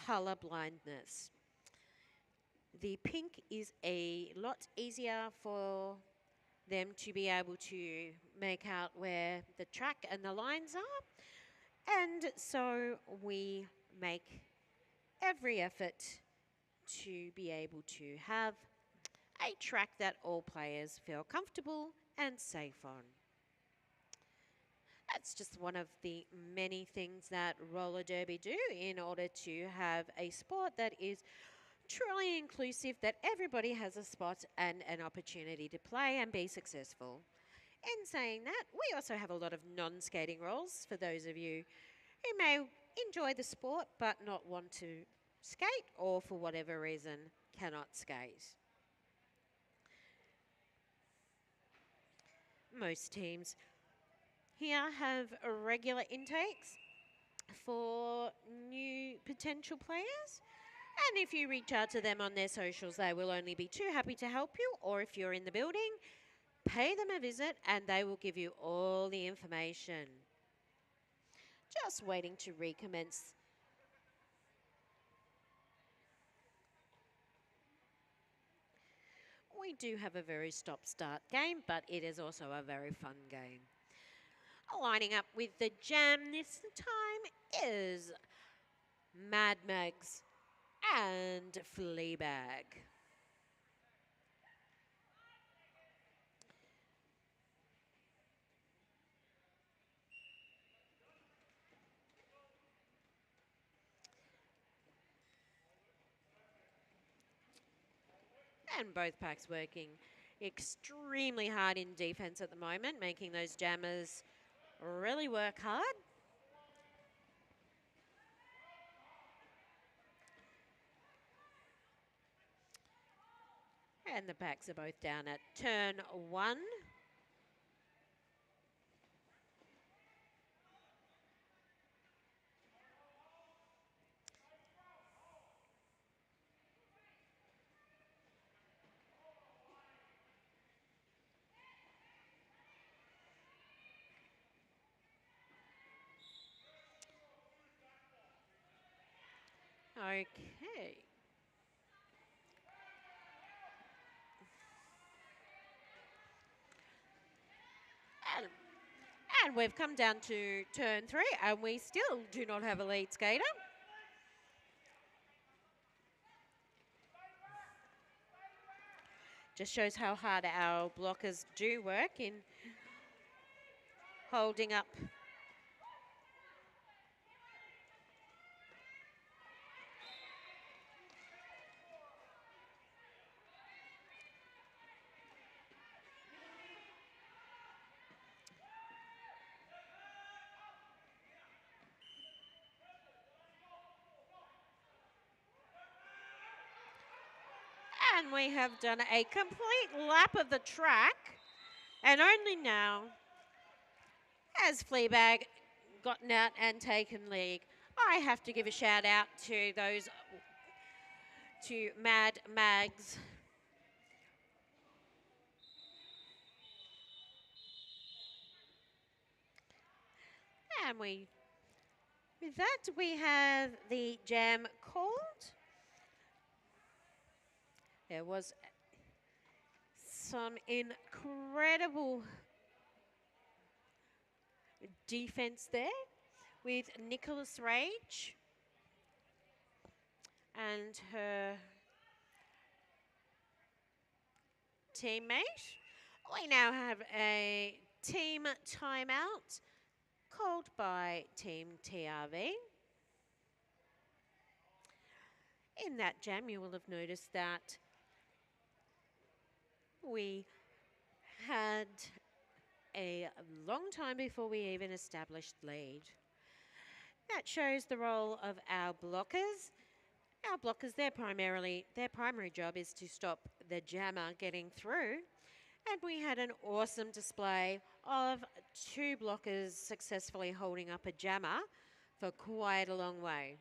colour blindness. The pink is a lot easier for them to be able to make out where the track and the lines are. And so we make every effort to be able to have a track that all players feel comfortable and safe on. That's just one of the many things that roller derby do in order to have a sport that is truly inclusive, that everybody has a spot and an opportunity to play and be successful. In saying that, we also have a lot of non-skating roles for those of you who may enjoy the sport but not want to skate or for whatever reason cannot skate. Most teams here have regular intakes for new potential players. And if you reach out to them on their socials, they will only be too happy to help you. Or if you're in the building, pay them a visit and they will give you all the information. Just waiting to recommence. We do have a very stop-start game, but it is also a very fun game. Lining up with the jam this time is Mad Mags and Fleabag. And both packs working extremely hard in defense at the moment, making those jammers really work hard. And the packs are both down at turn 1. Okay. And, and we've come down to turn 3 and we still do not have a lead skater. Just shows how hard our blockers do work in holding up. And we have done a complete lap of the track. And only now has Fleabag gotten out and taken lead. I have to give a shout out to Mad Mags. And with that, we have the jam called. There was some incredible defense there with Nicholas Rage and her teammate. We now have a team timeout called by Team TRV. In that jam, you will have noticed that we had a long time before we even established lead. That shows the role of our blockers. Our blockers, their primary job is to stop the jammer getting through. And we had an awesome display of 2 blockers successfully holding up a jammer for quite a long way.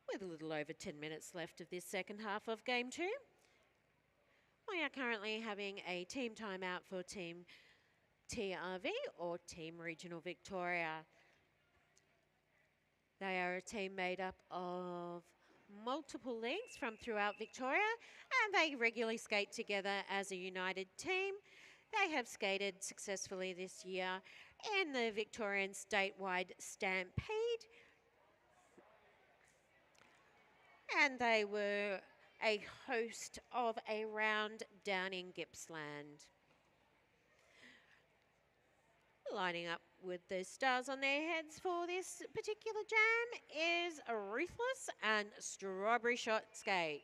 With a little over 10 minutes left of this second half of Game 2. We are currently having a team timeout for Team TRV or Team Regional Victoria. They are a team made up of multiple leagues from throughout Victoria, and they regularly skate together as a united team. They have skated successfully this year in the Victorian statewide Stampede, and they were a host of a round down in Gippsland. Lining up with the stars on their heads for this particular jam is a Ruthless and Strawberry Shot Skate.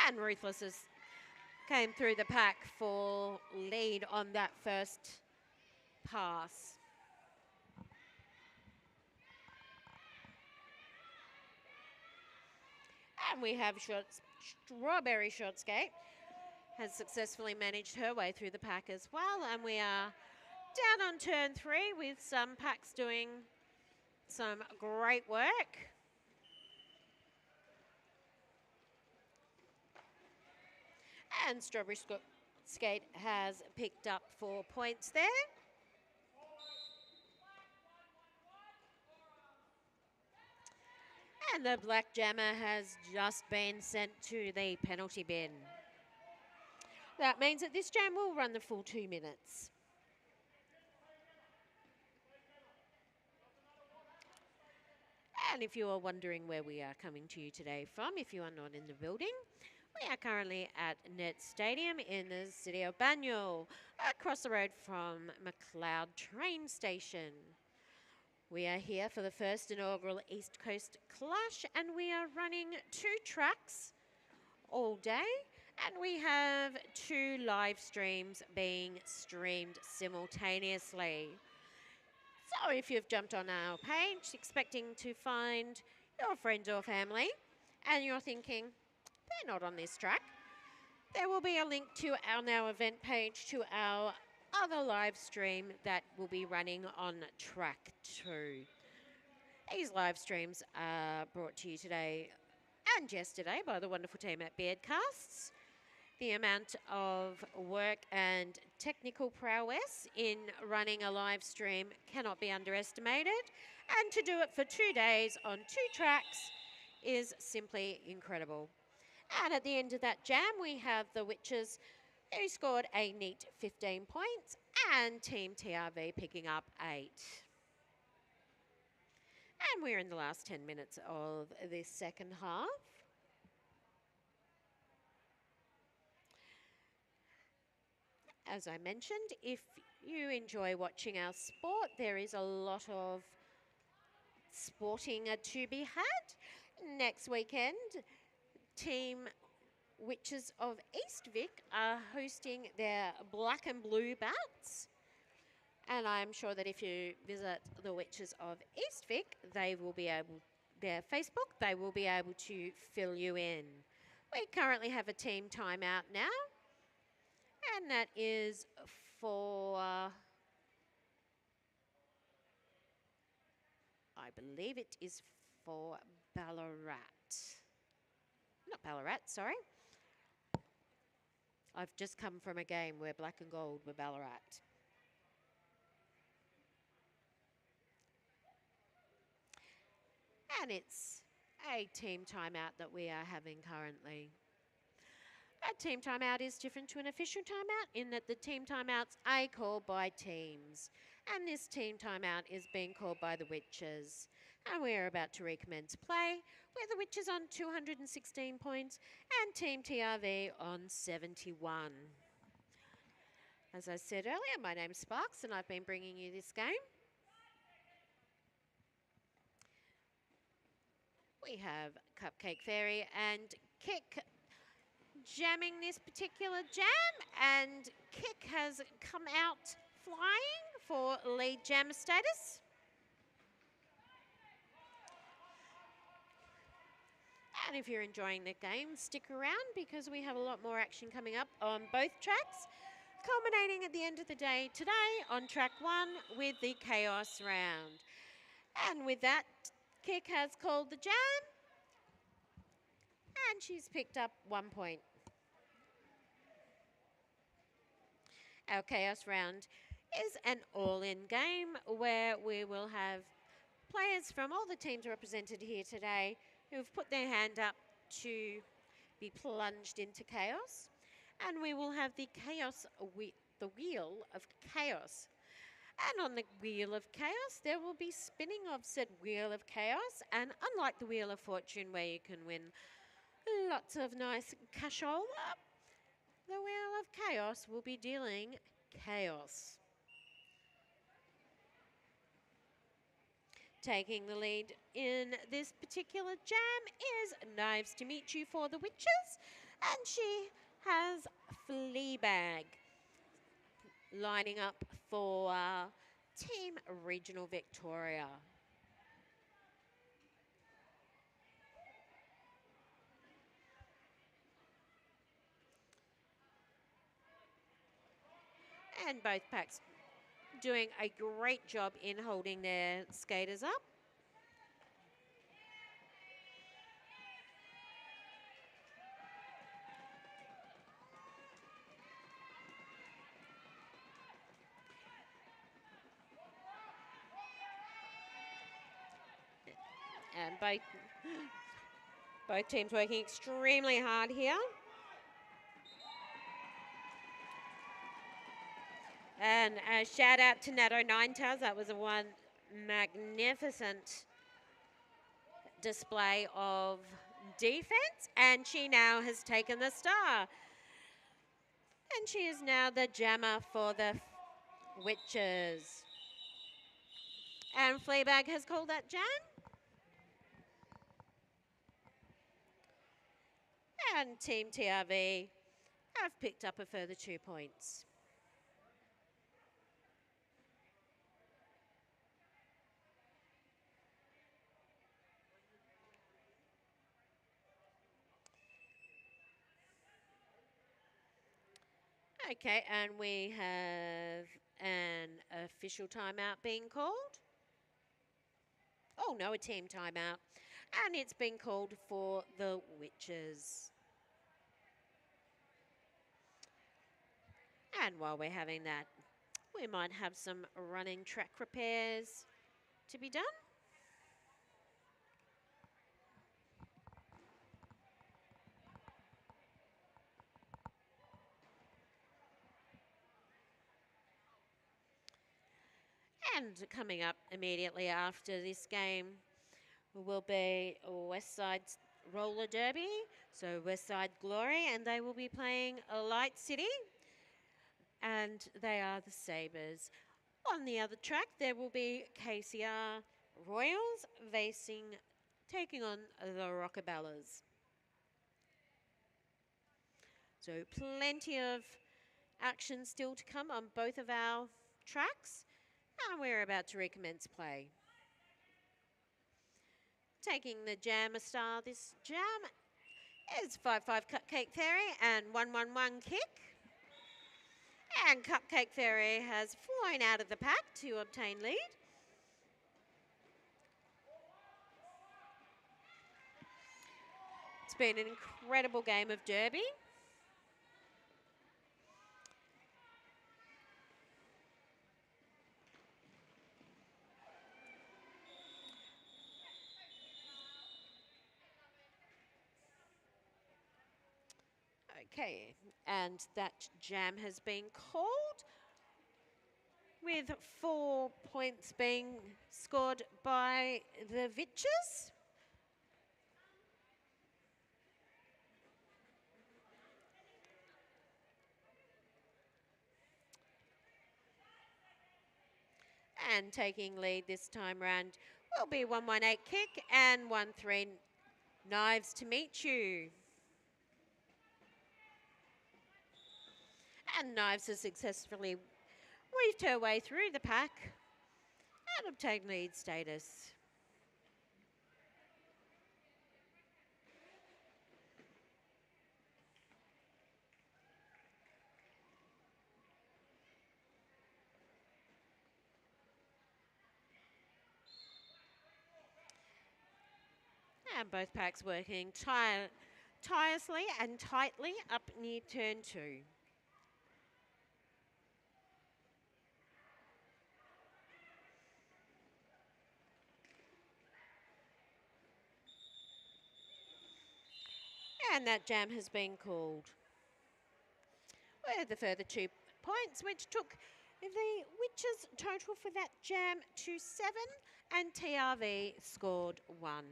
And Ruthless came through the pack for lead on that first pass. And we have Strawberry Short Skate has successfully managed her way through the pack as well. And we are down on turn 3 with some packs doing some great work. And Strawberry Skate has picked up 4 points there. And the black jammer has just been sent to the penalty bin. That means that this jam will run the full 2 minutes. And if you are wondering where we are coming to you today from, if you are not in the building, we are currently at Net Stadium in the city of Banyule, across the road from McLeod train station. We are here for the first inaugural East Coast Clash, and we are running 2 tracks all day, And we have 2 live streams being streamed simultaneously. So if you've jumped on our page expecting to find your friends or family and you're thinking, they're not on this track, there will be a link to our now event page to our other live stream that will be running on track 2. These live streams are brought to you today and yesterday by the wonderful team at Beardcasts. The amount of work and technical prowess in running a live stream cannot be underestimated, and to do it for 2 days on 2 tracks is simply incredible. And at the end of that jam, we have the Witches, who scored a neat 15 points, and Team TRV picking up 8. And we're in the last 10 minutes of this second half. As I mentioned, if you enjoy watching our sport, there is a lot of sporting to be had. Next weekend, Team Witches of East Vic are hosting their black and blue bats. And I'm sure that if you visit the Witches of East Vic, they will be able, their Facebook, they will be able to fill you in. We currently have a team timeout now, and that is for, I believe it is for Ballarat. Not Ballarat, sorry. I've just come from a game where black and gold were Ballarat. And it's a team timeout that we are having currently. A team timeout is different to an official timeout in that the team timeouts are called by teams. And this team timeout is being called by the Witches. And we're about to recommence play with the Witches on 216 points and Team TRV on 71. As I said earlier, my name's Sparks and I've been bringing you this game. We have Cupcake Fairy and Kick jamming this particular jam, and Kick has come out flying for lead jammer status. And if you're enjoying the game, stick around because we have a lot more action coming up on both tracks, culminating at the end of the day today on track 1 with the Chaos round. And with that, Kick has called the jam, and she's picked up 1 point. Our Chaos round is an all-in game where we will have players from all the teams represented here today who've put their hand up to be plunged into chaos. And we will have the the Wheel of Chaos. And on the Wheel of Chaos, there will be spinning of said Wheel of Chaos. And unlike the Wheel of Fortune, where you can win lots of nice cashola, the Wheel of Chaos will be dealing chaos. Taking the lead in this particular jam is Knives to Meet You for the Witches, and she has Fleabag lining up for Team Regional Victoria. And both packs doing a great job in holding their skaters up. And both teams working extremely hard here. And a shout out to Nato Ninetales. That was one magnificent display of defense, and she now has taken the star. And she is now the jammer for the Witches. And Fleabag has called that jam. And Team TRV have picked up a further 2 points. Okay, and we have an official timeout being called. Oh no, a team timeout. And it's been called for the Witches. And while we're having that, we might have some running track repairs to be done. And coming up immediately after this game will be Westside Roller Derby, so Westside Glory, and they will be playing Light City, and they are the Sabres. On the other track, there will be KCR Royals taking on the Rockabellas. So plenty of action still to come on both of our tracks, and we're about to recommence play. Taking the Jammer Star, this jam is 5-5 Cupcake Fairy and 1-1-1 Kick. And Cupcake Fairy has flown out of the pack to obtain lead. It's been an incredible game of derby. Okay, and that jam has been called with 4 points being scored by the Vitches. And taking lead this time round will be 1-1-8 Kick and 1-3 Knives to Meet You. And Knives has successfully weaved her way through the pack and obtained lead status. And both packs working tirelessly and tightly up near turn 2. And that jam has been called. With the further 2 points, which took the Witches' total for that jam to 7, and TRV scored 1.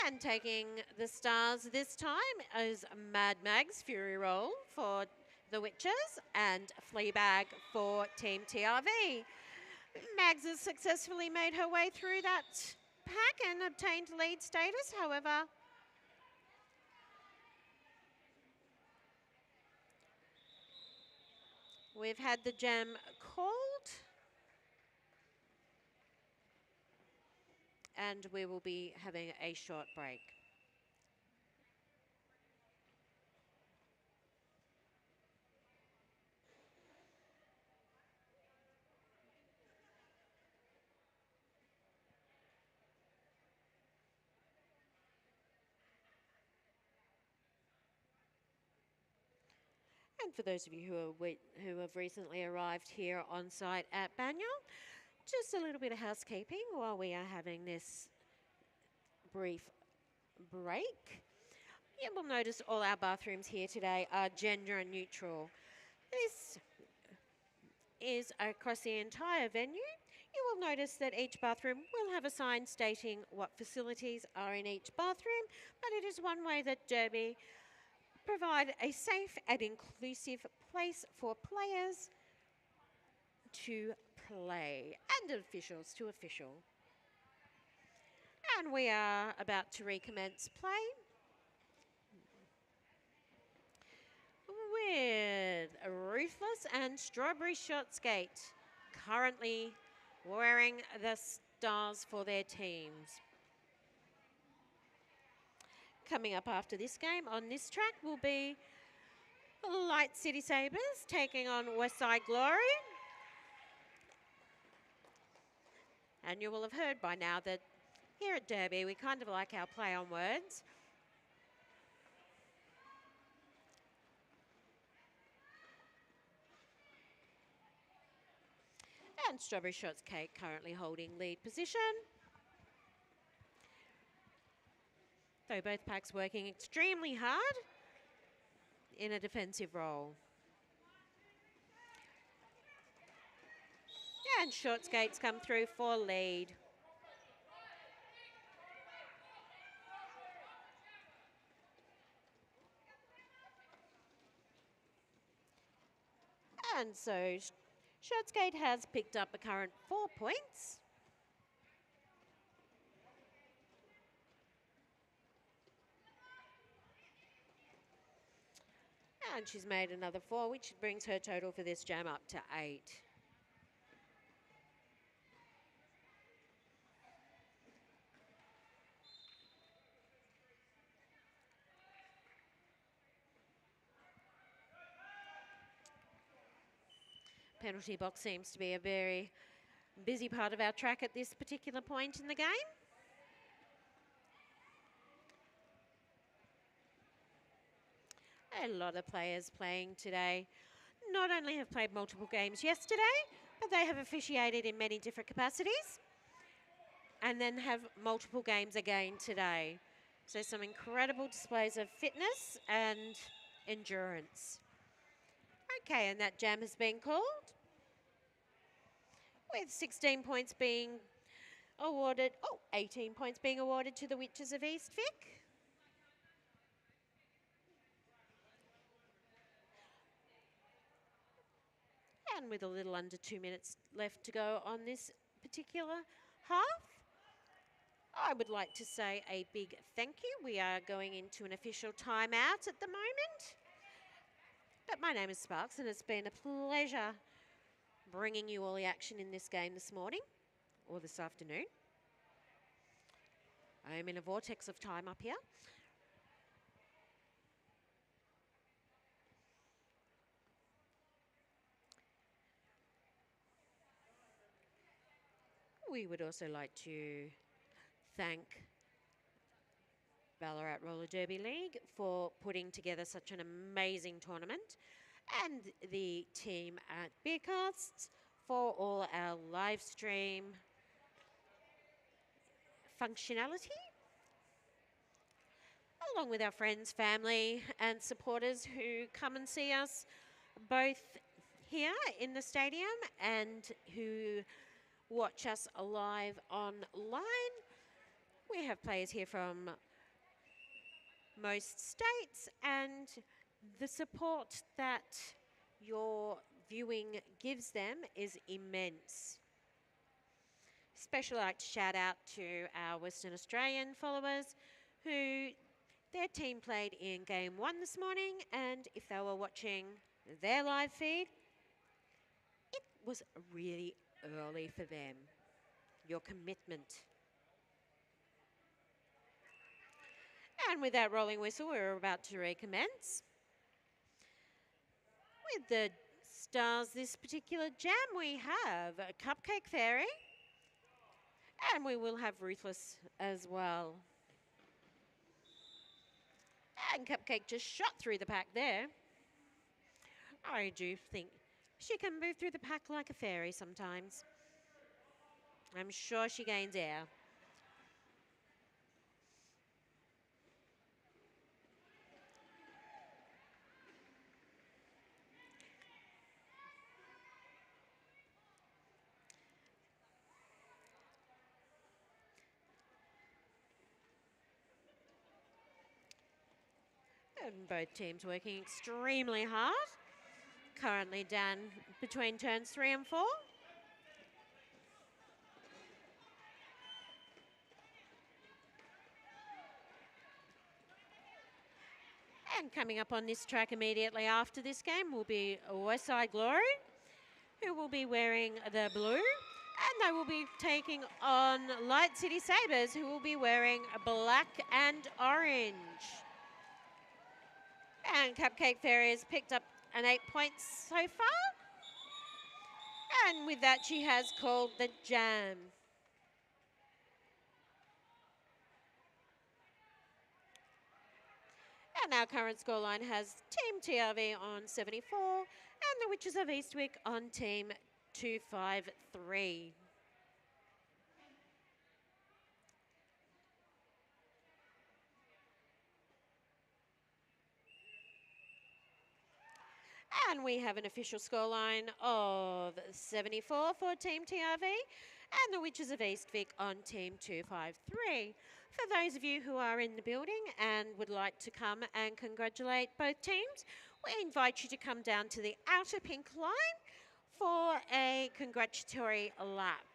And taking the stars this time is Mad Mag's Fury Roll for the Witches and Fleabag for Team TRV. Mags has successfully made her way through that pack and obtained lead status. However, we've had the jam called, and we will be having a short break. And for those of you who have recently arrived here on site at Banyule, just a little bit of housekeeping while we are having this brief break. You will notice all our bathrooms here today are gender neutral. This is across the entire venue. You will notice that each bathroom will have a sign stating what facilities are in each bathroom, but it is one way that Derby provide a safe and inclusive place for players to play and officials to official. And we are about to recommence play with Ruthless and Strawberry Shot Skate currently wearing the stars for their teams. Coming up after this game on this track will be Light City Sabres taking on Westside Glory. And you will have heard by now that here at Derby we kind of like our play on words. And Strawberry Shots Cake currently holding lead position. Though both packs working extremely hard in a defensive role. And Short Skates come through for lead. And so Short Skate has picked up a current 4 points. And she's made another 4, which brings her total for this jam up to 8. Penalty box seems to be a very busy part of our track at this particular point in the game. A lot of players playing today not only have played multiple games yesterday, but they have officiated in many different capacities and then have multiple games again today. So some incredible displays of fitness and endurance. Okay, and that jam has been called, with 16 points being awarded, 18 points being awarded to the Witches of East Vic. And with a little under 2 minutes left to go on this particular half, I would like to say a big thank you. We are going into an official timeout at the moment. But my name is Sparks, and it's been a pleasure bringing you all the action in this game this morning or this afternoon. I am in a vortex of time up here. We would also like to thank Ballarat Roller Derby League for putting together such an amazing tournament, and the team at Beardcasts for all our live stream functionality, along with our friends, family and supporters who come and see us both here in the stadium and who watch us live online. We have players here from most states, and the support that your viewing gives them is immense. Especially like to shout out to our Western Australian followers who their team played in game 1 this morning, and if they were watching their live feed, it was really early for them. Your commitment. And with that rolling whistle, we're about to recommence. With the stars this particular jam, we have a Cupcake Fairy, and we will have Ruthless as well. And Cupcake just shot through the pack there. I do think she can move through the pack like a fairy sometimes. I'm sure she gains air. And both teams working extremely hard. Currently down between turns 3 and 4. And coming up on this track immediately after this game will be Westside Glory, who will be wearing the blue. And they will be taking on Light City Sabres, who will be wearing black and orange. And Cupcake Fairy has picked up an 8 points so far. And with that, she has called the jam. And our current scoreline has Team TRV on 74 and the Witches of Eastwick on Team 253. And we have an official scoreline of 74 for Team TRV and the Witches of Eastwick on Team 253. For those of you who are in the building and would like to come and congratulate both teams, we invite you to come down to the outer pink line for a congratulatory lap.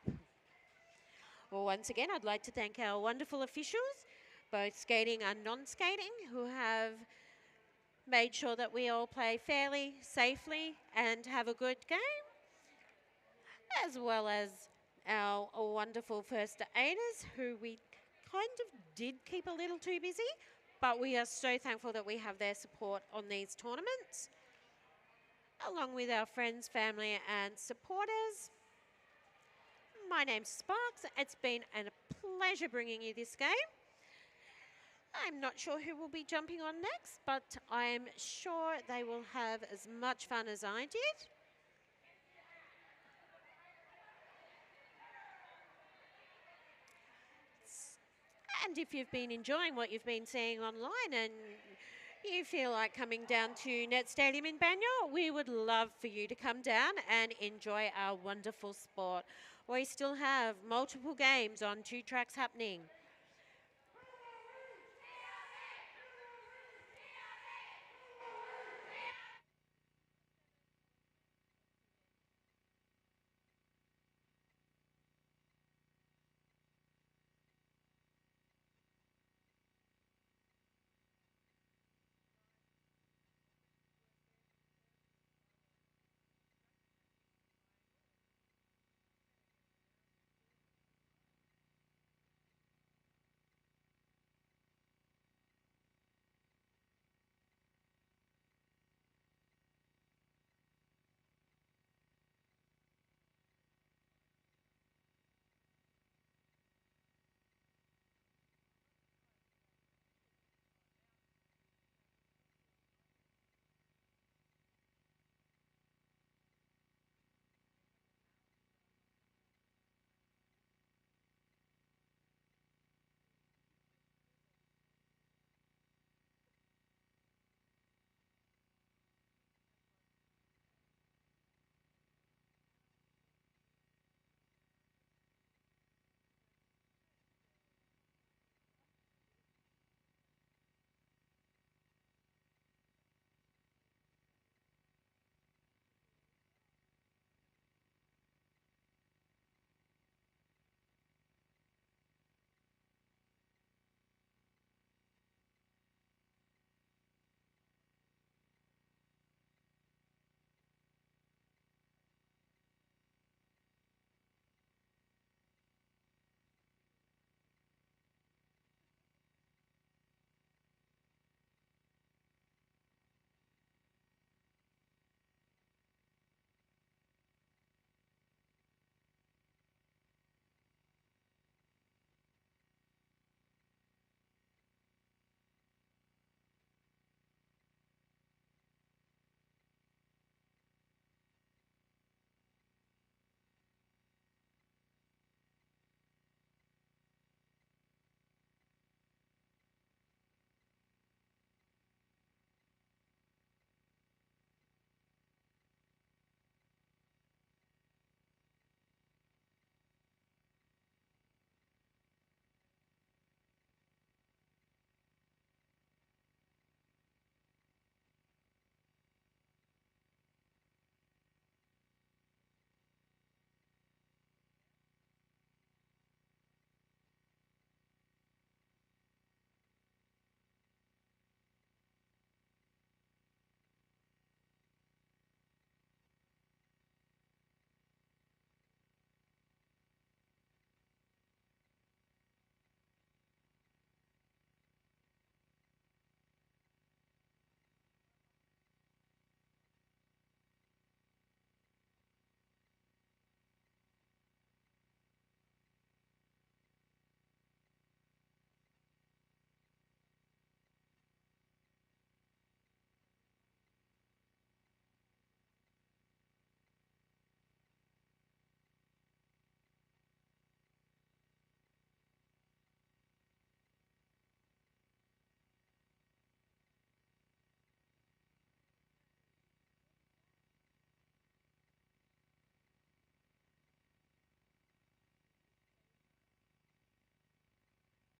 Well, once again, I'd like to thank our wonderful officials, both skating and non-skating, who have made sure that we all play fairly, safely, and have a good game, as well as our wonderful first aiders, who we kind of did keep a little too busy, but we are so thankful that we have their support on these tournaments, along with our friends, family, and supporters. My name's Sparks. It's been a pleasure bringing you this game. I'm not sure who will be jumping on next, but I'm sure they will have as much fun as I did. And if you've been enjoying what you've been seeing online and you feel like coming down to Net Stadium in Banyule, we would love for you to come down and enjoy our wonderful sport. We still have multiple games on 2 tracks happening.